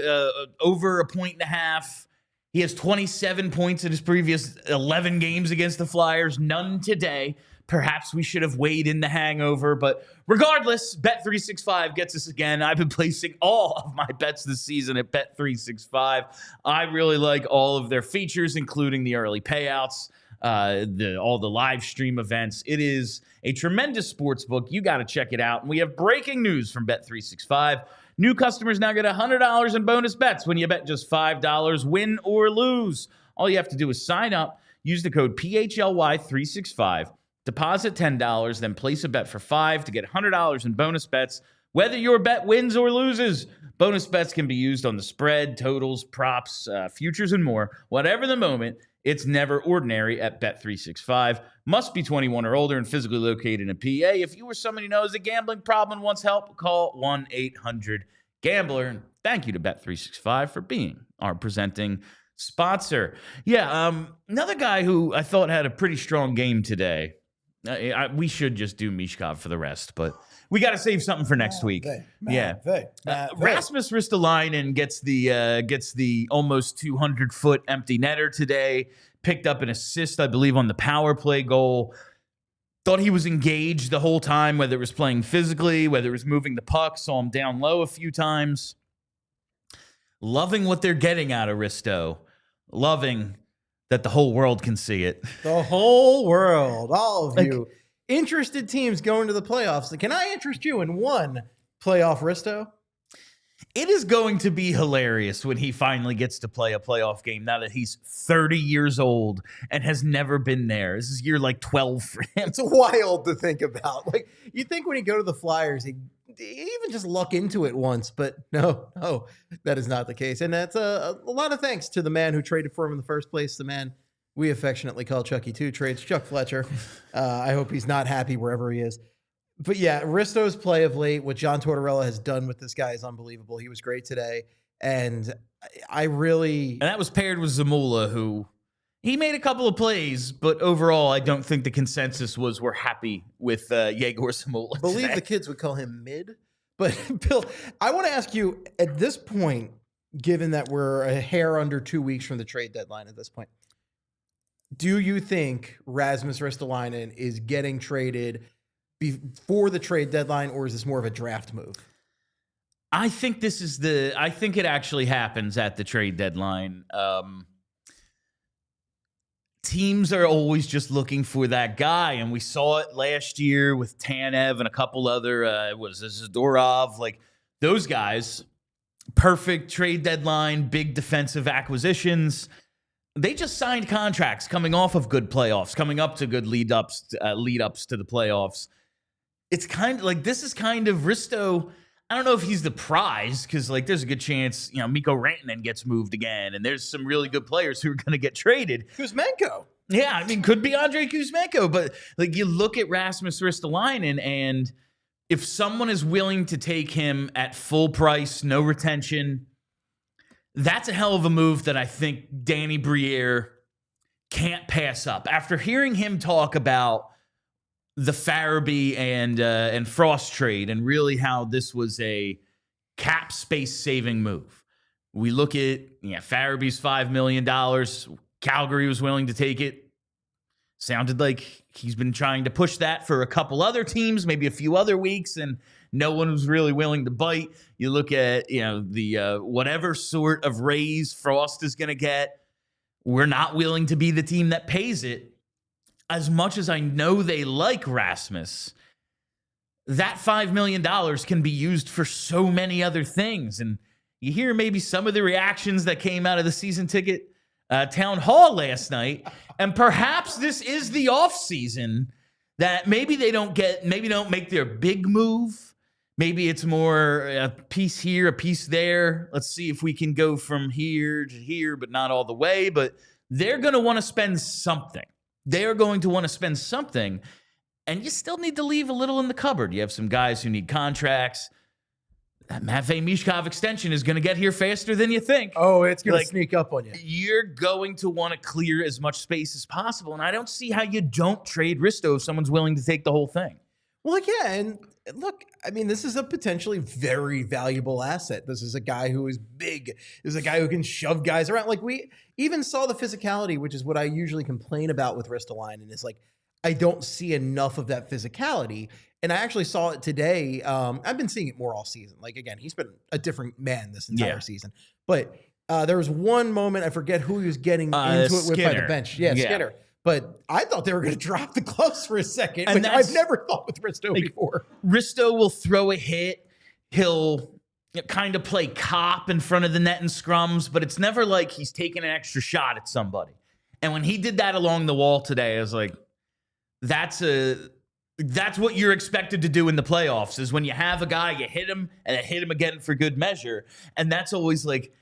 over 1.5 points. He has 27 points in his previous 11 games against the Flyers. None today. Perhaps we should have weighed in the hangover. But regardless, Bet365 gets us again. I've been placing all of my bets this season at Bet365. I really like all of their features, including the early payouts. All the live stream events. It is a tremendous sports book. You got to check it out. And we have breaking news from Bet365. New customers now get $100 in bonus bets when you bet just $5, win or lose. All you have to do is sign up, use the code PHLY365, deposit $10, then place a bet for $5 to get $100 in bonus bets, whether your bet wins or loses. Bonus bets can be used on the spread, totals, props, futures, and more. Whatever the moment, it's never ordinary at Bet365. Must be 21 or older and physically located in PA. If you or somebody knows a gambling problem and wants help, call 1-800-GAMBLER. And thank you to Bet365 for being our presenting sponsor. Yeah, another guy who I thought had a pretty strong game today. We should just do Michkov for the rest, but we got to save something for next week. Rasmus Ristolainen gets the almost 200-foot empty netter today. Picked up an assist, I believe, on the power play goal. Thought he was engaged the whole time, whether it was playing physically, whether it was moving the puck. Saw him down low a few times. Loving what they're getting out of Risto. Loving that the whole world can see it. The whole world, all of you. Interested teams going to the playoffs. Can I interest you in one playoff Risto? It is going to be hilarious when he finally gets to play a playoff game now that he's 30 years old and has never been there. This is year like 12 for him. It's wild to think about. Like, you think when he go to the Flyers, he even just luck into it once, but no, that is not the case. And that's a lot of thanks to the man who traded for him in the first place, the man we affectionately call Chucky 2 Trades, Chuck Fletcher. I hope he's not happy wherever he is. But yeah, Risto's play of late, what John Tortorella has done with this guy is unbelievable. He was great today. And I really... And that was paired with Zamula, who... He made a couple of plays, but overall, I don't think the consensus was we're happy with Yegor Zamula. I believe the kids would call him mid. But Bill, I want to ask you, at this point, given that we're a hair under 2 weeks from the trade deadline at this point, do you think Rasmus Ristolainen is getting traded before the trade deadline, or is this more of a draft move? I think I think it actually happens at the trade deadline. Teams are always just looking for that guy, and we saw it last year with Tanev and a couple other, Zadorov, like those guys. Perfect trade deadline, big defensive acquisitions. They just signed contracts coming off of good playoffs, coming up to good lead ups to the playoffs. It's kind of like, this is kind of Risto. I don't know if he's the prize, because like there's a good chance, Mikko Rantanen gets moved again, and there's some really good players who are going to get traded. Kuzmenko. Yeah, I mean, could be Andrei Kuzmenko, but like you look at Rasmus Ristolainen, and if someone is willing to take him at full price, no retention, that's a hell of a move that I think Danny Briere can't pass up. After hearing him talk about the Farabee and Frost trade and really how this was a cap space saving move. We look at Farabee's $5 million. Calgary was willing to take it. Sounded like he's been trying to push that for a couple other teams, maybe a few other weeks, and no one was really willing to bite. You look at the whatever sort of raise Frost is going to get. We're not willing to be the team that pays it. As much as I know they like Rasmus, that $5 million can be used for so many other things. And you hear maybe some of the reactions that came out of the season ticket town hall last night. And perhaps this is the offseason that maybe they don't make their big move. Maybe it's more a piece here, a piece there. Let's see if we can go from here to here, but not all the way. But they're going to want to spend something. They're going to want to spend something. And you still need to leave a little in the cupboard. You have some guys who need contracts. That Matvei Michkov extension is going to get here faster than you think. Oh, it's going to sneak up on you. You're going to want to clear as much space as possible. And I don't see how you don't trade Risto if someone's willing to take the whole thing. Well, yeah, and look, I mean, this is a potentially very valuable asset. This is a guy who is big. This is a guy who can shove guys around. Like, we even saw the physicality, which is what I usually complain about with Ristolainen, is like, I don't see enough of that physicality. And I actually saw it today. I've been seeing it more all season. Like, again, he's been a different man this entire season. But there was one moment, I forget who he was getting into it with by the bench. Yeah, Skinner. But I thought they were going to drop the gloves for a second, and which I've never thought with Risto before. Risto will throw a hit. He'll kind of play cop in front of the net in scrums, but it's never like he's taking an extra shot at somebody. And when he did that along the wall today, I was like, that's what you're expected to do in the playoffs, is when you have a guy, you hit him and then hit him again for good measure. And that's always like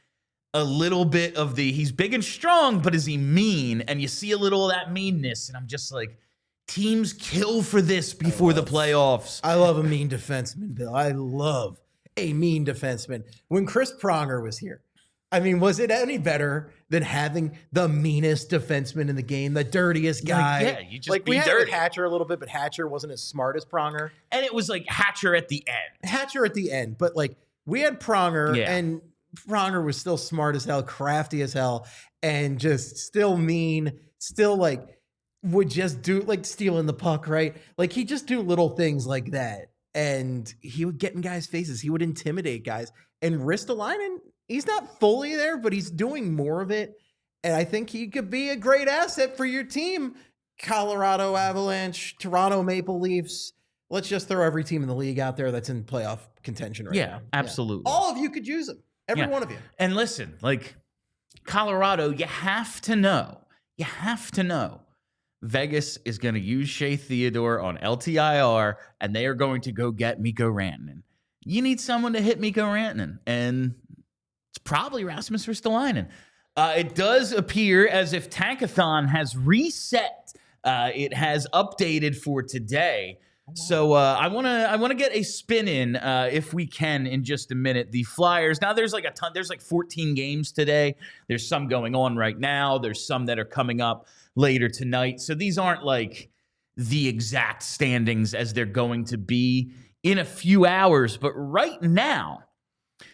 a little bit of he's big and strong, but is he mean? And you see a little of that meanness. And I'm just like, teams kill for this before the playoffs. I love a mean defenseman, Bill. I love a mean defenseman. When Chris Pronger was here, I mean, was it any better than having the meanest defenseman in the game, the dirtiest guy? Yeah, you just we had Hatcher a little bit, but Hatcher wasn't as smart as Pronger. And it was like Hatcher at the end. But like we had Pronger, and Pronger was still smart as hell, crafty as hell, and just still mean, still like would just do like stealing the puck, right? Like he just do little things like that. And he would get in guys' faces. He would intimidate guys. And Ristolainen, he's not fully there, but he's doing more of it. And I think he could be a great asset for your team. Colorado Avalanche, Toronto Maple Leafs. Let's just throw every team in the league out there that's in playoff contention right now. Yeah, absolutely. All of you could use him. Every one of you. And listen, like Colorado, you have to know, Vegas is going to use Shea Theodore on LTIR, and they are going to go get Mikko Rantanen. You need someone to hit Mikko Rantanen, and it's probably Rasmus Ristolainen. It does appear as if Tankathon has reset. It has updated for today. So I want to get a spin in if we can in just a minute. The Flyers, now there's like a ton. There's like 14 games today. There's some going on right now. There's some that are coming up later tonight. So these aren't like the exact standings as they're going to be in a few hours. But right now,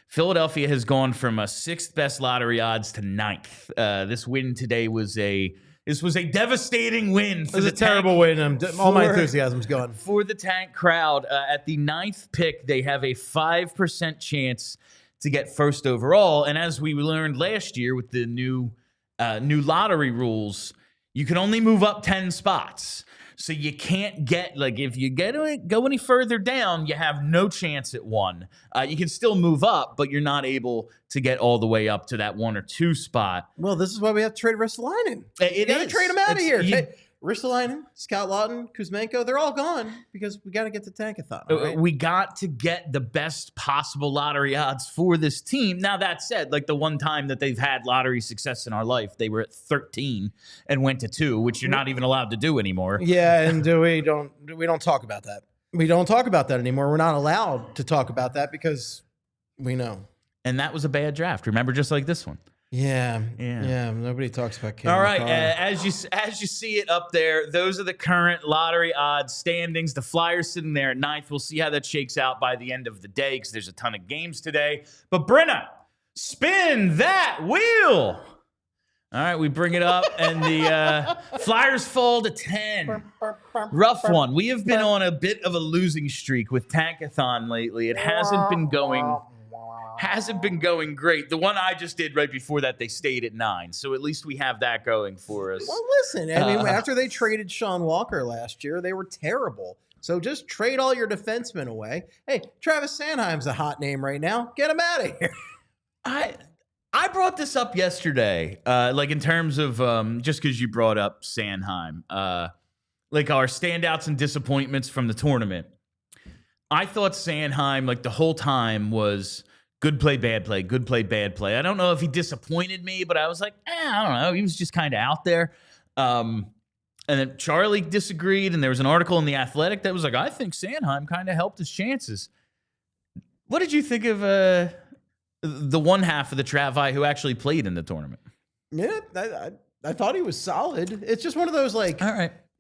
Philadelphia has gone from a sixth best lottery odds to ninth. This win today was a devastating win. It was a terrible win. All my enthusiasm's gone. For the Tank crowd, at the ninth pick, they have a 5% chance to get first overall. And as we learned last year with the new lottery rules, you can only move up 10 spots. So you can't get, like, if you go any further down, you have no chance at one. You can still move up, but you're not able to get all the way up to that 1 or 2 spot. Well, this is why we have to trade Ristolainen. You got to trade him out of here. Ristolainen, Scott Laughton, Kuzmenko, they're all gone because we got to get to Tankathon. Right? We got to get the best possible lottery odds for this team. Now, that said, like the one time that they've had lottery success in our life, they were at 13 and went to 2, which you're not even allowed to do anymore. Yeah, and we don't talk about that. We don't talk about that anymore. We're not allowed to talk about that because we know. And that was a bad draft. Remember, just like this one. Yeah. Nobody talks about Cale All right, Makar. as you see it up there, those are the current lottery odds standings. The Flyers sitting there at 9th. We'll see how that shakes out by the end of the day because there's a ton of games today. But Brenna, spin that wheel. All right, we bring it up, and the Flyers fall to 10. Rough one. We have been on a bit of a losing streak with Tankathon lately. It hasn't been going great. The one I just did right before that, they stayed at 9. So at least we have that going for us. Well, listen, I mean, after they traded Sean Walker last year, they were terrible. So just trade all your defensemen away. Hey, Travis Sanheim's a hot name right now. Get him out of here. I brought this up yesterday, like in terms of just because you brought up Sanheim, like our standouts and disappointments from the tournament. I thought Sanheim, like the whole time, was good play, bad play, good play, bad play. I don't know if he disappointed me, but I was like, I don't know. He was just kind of out there. And then Charlie disagreed, and there was an article in The Athletic that was like, I think Sanheim kind of helped his chances. What did you think of the one half of the Travi who actually played in the tournament? Yeah, I thought he was solid. It's just one of those like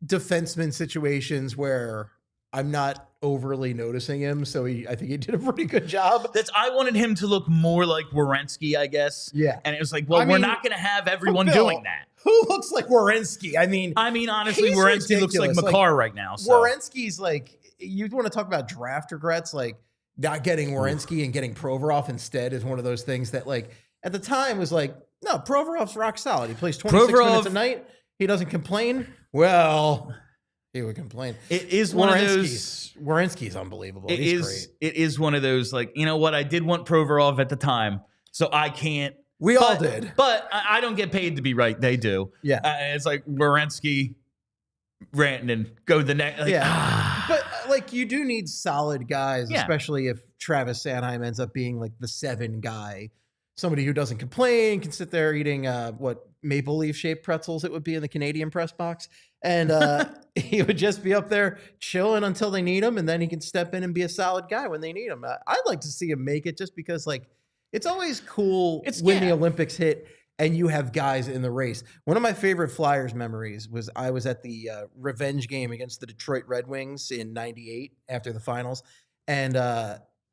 defenseman situations where I'm not overly noticing him, so I think he did a pretty good job. I wanted him to look more like Werenski, I guess. Yeah. And it was like, well, we're not going to have everyone doing that. Who looks like Werenski? I mean, honestly, Werenski looks like Makar right now. So. Werenski's like, you want to talk about draft regrets, like not getting Werenski and getting Provorov instead is one of those things that, like, at the time was like, no, Provorov's rock solid. He plays 26 minutes a night. He doesn't complain. Well, he would complain. It is one of those. Werenski's unbelievable. He's great. It is one of those, like, you know what? I did want Provorov at the time, so I can't. We all did. But I don't get paid to be right. They do. Yeah. It's like Werenski, Rantanen, go the next. Like, But, like, you do need solid guys, especially if Travis Sanheim ends up being, like, the 7 guy. Somebody who doesn't complain, can sit there eating what maple leaf shaped pretzels it would be in the Canadian press box. And he would just be up there chilling until they need him. And then he can step in and be a solid guy when they need him. I'd like to see him make it just because, like, it's always cool when the Olympics hit and you have guys in the race. One of my favorite Flyers memories was I was at the revenge game against the Detroit Red Wings in '98 after the finals. And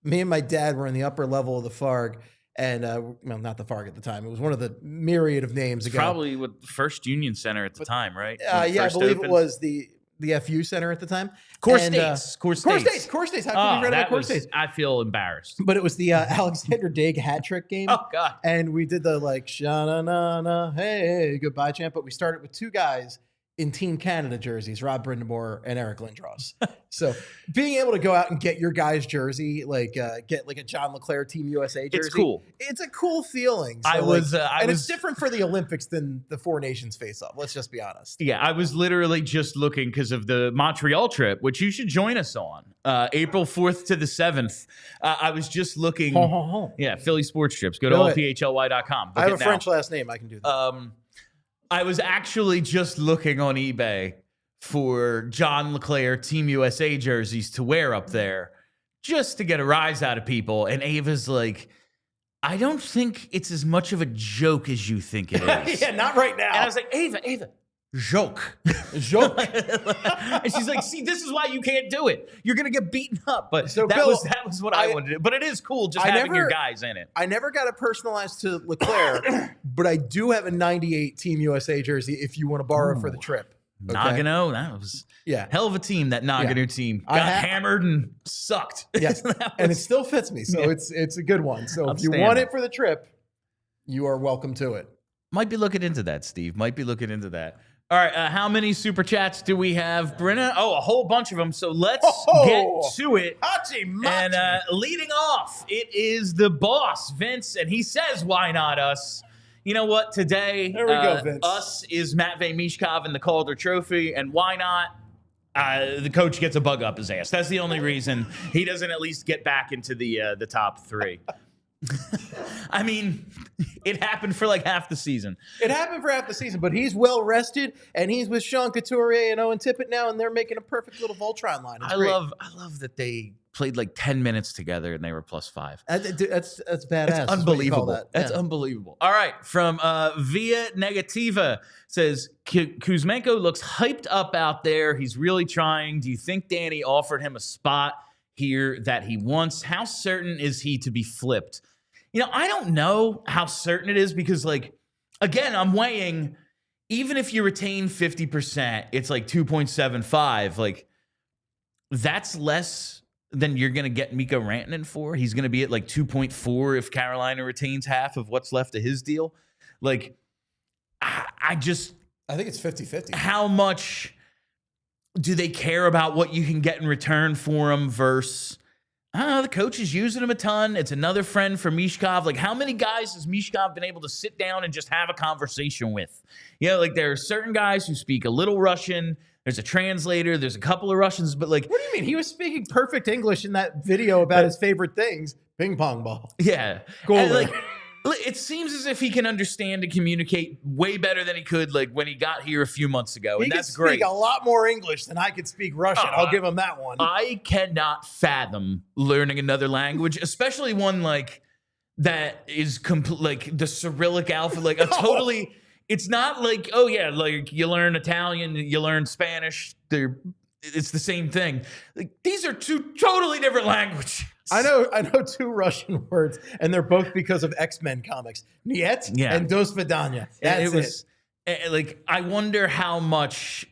me and my dad were in the upper level of the Farg. And, well, not the Farg at the time. It was one of the myriad of names. Probably with the First Union Center at the time, right? Yeah, I believe it was the FU Center at the time. Core States. How could we forget about Core States? I feel embarrassed. But it was the Alexander Daig hat trick game. Oh, God. And we did the, like, sha-na-na-na, hey, goodbye chant. But we started with 2 guys in Team Canada jerseys, Rob Brindamore and Eric Lindros. So being able to go out and get your guy's jersey, like get like a John LeClair Team USA jersey. It's cool. It's a cool feeling. So it's different for the Olympics than the 4 Nations face-off. Let's just be honest. Yeah, I was literally just looking because of the Montreal trip, which you should join us on, April 4th to the 7th. I was just looking. Yeah, Philly Sports Trips. Go to allphly.com. I have a French last name. I can do that. I was actually just looking on eBay for John LeClair Team USA jerseys to wear up there just to get a rise out of people. And Ava's like, I don't think it's as much of a joke as you think it is. Yeah, not right now. And I was like, Ava, joke. And she's like, see, this is why you can't do it. You're going to get beaten up. But so that was what I wanted to do. But it is cool just having your guys in it. I never got it personalized to LeClair, but I do have a 98 Team USA jersey if you want to borrow for the trip. Okay? Nagano, that was hell of a team, that Nagano team. Got hammered and sucked. Yes, and it still fits me, so it's a good one. So if you want it for the trip, you are welcome to it. Might be looking into that, Steve. Might be looking into that. All right, how many super chats do we have, Brenna? Oh, a whole bunch of them. So let's get to it. And leading off, it is the boss, Vince, and he says, why not us? You know what? Today, there we go, Vince. Us is Matvei Michkov and the Calder Trophy, and why not? The coach gets a bug up his ass. That's the only reason he doesn't at least get back into the top 3. I mean, it happened for like half the season. It happened for half the season, but he's well rested, and he's with Sean Couturier and Owen Tippett now, and they're making a perfect little Voltron line. It's great. I love that they played like 10 minutes together and they were +5. That's badass. That's unbelievable. That's Yeah. unbelievable. All right, from Via Negativa says Kuzmenko looks hyped up out there. He's really trying. Do you think Danny offered him a spot here that he wants? How certain is he to be flipped? I don't know how certain it is because, like, again, I'm weighing, even if you retain 50%, it's like 2.75. Like, that's less than you're going to get Mikko Rantanen for. He's going to be at like 2.4 if Carolina retains half of what's left of his deal. Like, I think it's 50-50. How much do they care about what you can get in return for him versus... the coach is using him a ton. It's another friend for Michkov. Like, how many guys has Michkov been able to sit down and just have a conversation with? Like, there are certain guys who speak a little Russian. There's a translator. There's a couple of Russians, but like... What do you mean? He was speaking perfect English in that video about his favorite things. Ping pong ball. Yeah. Goalie. It seems as if he can understand and communicate way better than he could like when he got here a few months ago, and that's great. He can speak a lot more English than I could speak Russian. I'll give him that one. I cannot fathom learning another language, especially one like that is like the Cyrillic alphabet, like a totally. It's not like, oh yeah, like you learn Italian, you learn Spanish. It's the same thing. Like, these are two totally different languages. I know 2 Russian words, and they're both because of X-Men comics. Niet and Do Svidaniya. That's it. Like, I wonder how much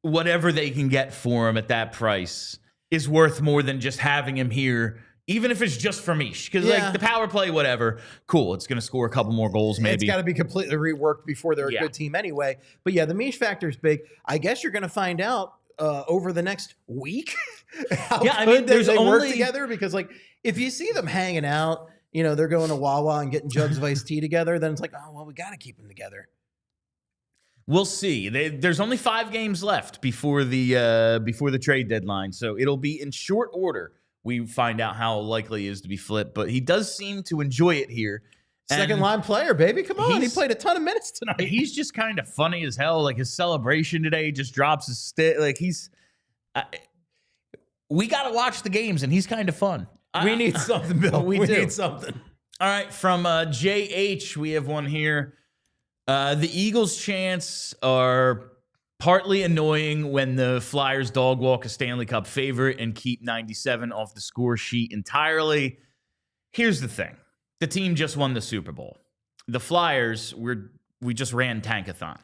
whatever they can get for him at that price is worth more than just having him here, even if it's just for Mish. Because like the power play, whatever, cool. It's going to score a couple more goals, maybe. It's got to be completely reworked before they're a good team anyway. But yeah, the Mish factor is big. I guess you're going to find out over the next week how good they work together, because like if you see them hanging out, they're going to Wawa and getting jugs of iced tea together, then it's like, oh well, we got to keep them together. We'll see. There's only 5 games left before the trade deadline, so it'll be in short order. We find out how likely he is to be flipped, but he does seem to enjoy it here. Second line player, baby. Come on. He played a ton of minutes tonight. He's just kind of funny as hell. Like, his celebration today, he just drops his stick. Like, we got to watch the games, and he's kind of fun. We need something, Bill. We need something. All right. From JH, we have one here. The Eagles' chants are partly annoying when the Flyers dog walk a Stanley Cup favorite and keep 97 off the score sheet entirely. Here's the thing. The team just won the Super Bowl. The Flyers, we just ran Tankathon.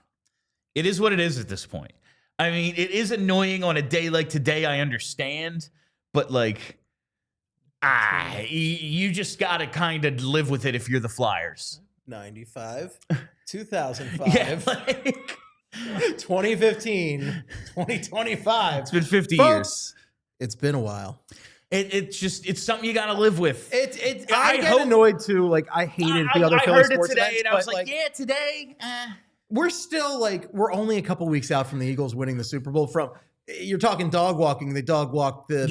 It is what it is at this point. I mean, it is annoying on a day like today, I understand. But, like, you just got to kind of live with it if you're the Flyers. 95, 2005, yeah, like, 2015, 2025. It's been 50 Folks, years. It's been a while. It's something you got to live with. I get annoyed too. Like, I hated the other Philly sports today, events, and I was like, yeah, today. We're still we're only a couple weeks out from the Eagles winning the Super Bowl. You're talking dog walking. They dog walked the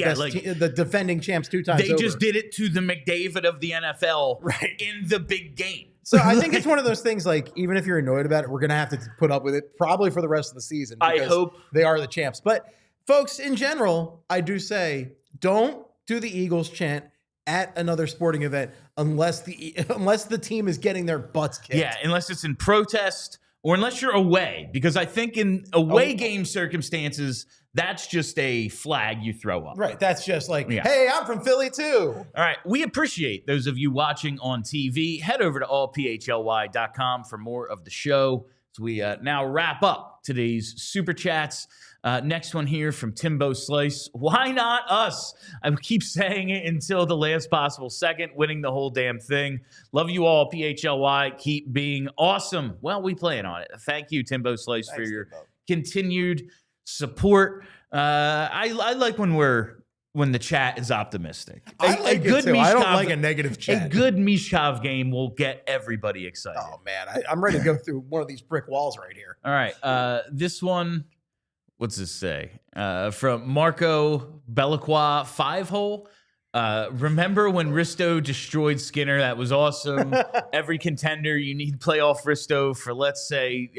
the defending champs 2 times. They just did it to the McDavid of the NFL, right, in the big game. So I think it's one of those things, like, even if you're annoyed about it, we're going to have to put up with it probably for the rest of the season. I hope they are the champs. But folks, in general, I do say, don't do the Eagles chant at another sporting event unless the team is getting their butts kicked. Yeah, unless it's in protest or unless you're away. Because I think in away game circumstances, that's just a flag you throw up. Right. That's just like, hey, I'm from Philly too. All right. We appreciate those of you watching on TV. Head over to allphly.com for more of the show. So we now wrap up today's Super Chats. Next one here from Timbo Slice. Why not us? I keep saying it until the last possible second, winning the whole damn thing. Love you all, PHLY. Keep being awesome. Well, we plan on it. Thank you, Timbo Slice, for your continued support. I like when the chat is optimistic. I like it too. I don't like a negative chat. A good Michkov game will get everybody excited. Oh, man. I'm ready to go through one of these brick walls right here. All right. This one, what's this say? From Marco Belacqua 5-hole. Remember when Risto destroyed Skinner? That was awesome. Every contender, you need playoff Risto for, let's say,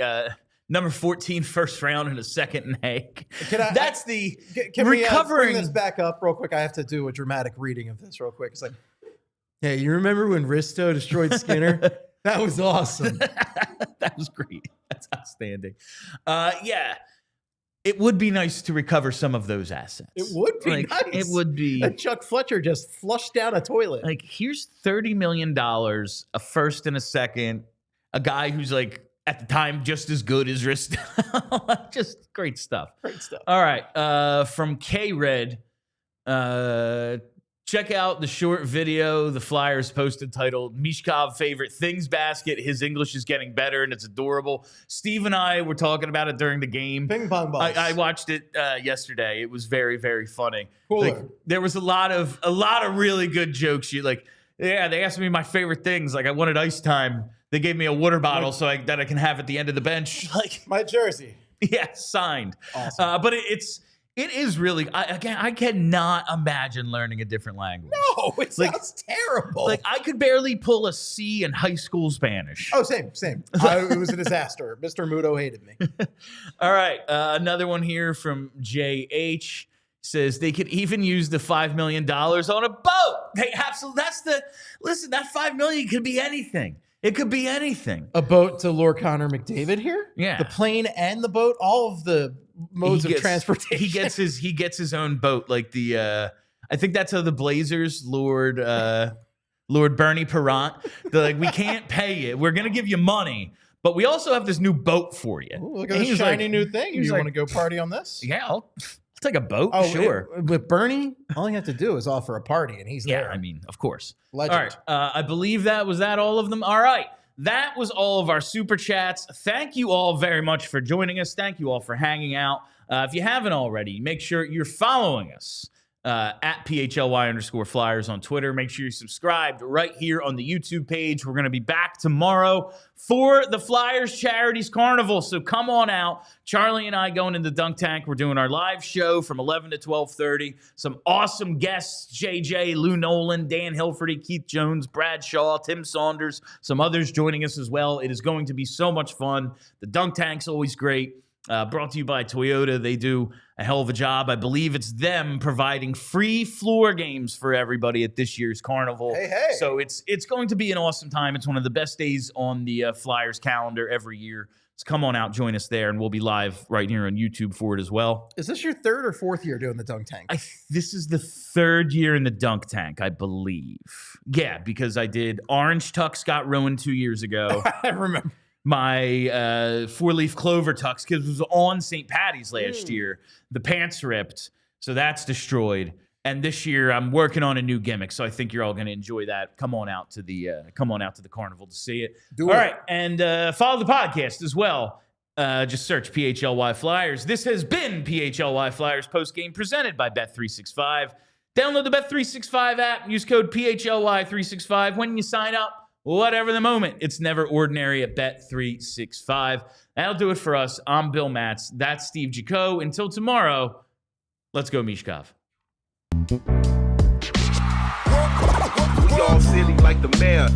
number 14 first round and a second and Hank. That's the recovering. We, bring this back up real quick? I have to do a dramatic reading of this real quick. It's like, hey, you remember when Risto destroyed Skinner? That was awesome. That was great. That's outstanding. Yeah. It would be nice to recover some of those assets. It would be nice. It would be. And Chuck Fletcher just flushed down a toilet. Like, here's $30 million, a first and a second, a guy who's like, at the time, just as good as Risto. Just great stuff. Great stuff. All right. From K-Red, check out the short video the Flyers posted titled Michkov Favorite Things Basket. His English is getting better and it's adorable. Steve and I were talking about it during the game. Ping pong balls. I watched it yesterday. It was very, very funny. Cooler. Like, there was a lot of really good jokes. They asked me my favorite things. Like, I wanted ice time. They gave me a water bottle that I can have at the end of the bench. Like, my jersey. Yeah, signed. Awesome. But it is really, I cannot imagine learning a different language. No, it sounds terrible. Like, I could barely pull a C in high school Spanish. Oh, same. It was a disaster. Mr. Muto hated me. All right. Another one here from JH says they could even use the $5 million on a boat. They absolutely, listen, that $5 million could be anything. It could be anything. A boat to lure Connor McDavid here? Yeah. The plane and the boat, all of the modes of transportation. He gets his own boat. Like I think that's how the Blazers lured Bernie Perrant. They're like, we can't pay you. We're gonna give you money, but we also have this new boat for you. Ooh, look at this shiny new thing. You want to go party on this? Yeah, I'll take a boat. Oh, sure. With Bernie, all you have to do is offer a party, and he's there. Yeah, I mean, of course. Legend. All right. I believe that was all of them. All right. That was all of our super chats. Thank you all very much for joining us. Thank you all for hanging out. If you haven't already, make sure you're following us at PHLY_Flyers on Twitter. Make sure you're subscribed right here on the YouTube page. We're going to be back tomorrow for the Flyers Charities Carnival. So come on out. Charlie and I going in the dunk tank. We're doing our live show from 11 to 12:30. Some awesome guests, JJ, Lou Nolan, Dan Hilferty, Keith Jones, Brad Shaw, Tim Saunders, some others joining us as well. It is going to be so much fun. The dunk tank's always great. Brought to you by Toyota. They do a hell of a job. I believe it's them providing free floor games for everybody at this year's carnival. Hey. So it's going to be an awesome time. It's one of the best days on the Flyers calendar every year. So come on out, join us there, and we'll be live right here on YouTube for it as well. Is this your third or fourth year doing the dunk tank? This is the third year in the dunk tank, I believe. Yeah, because I did Orange Tux got ruined 2 years ago. I remember. My four-leaf clover tux, because it was on St. Patty's last year. The pants ripped, so that's destroyed. And this year, I'm working on a new gimmick, so I think you're all going to enjoy that. Come on out to the carnival to see it. All right, and follow the podcast as well. Just search PHLY Flyers. This has been PHLY Flyers Postgame presented by Bet365. Download the Bet365 app. Use code PHLY365 when you sign up. Whatever the moment, it's never ordinary at Bet365. That'll do it for us. I'm Bill Matz. That's Steve Jaco. Until tomorrow, let's go, Michkov. We all silly like the mayor.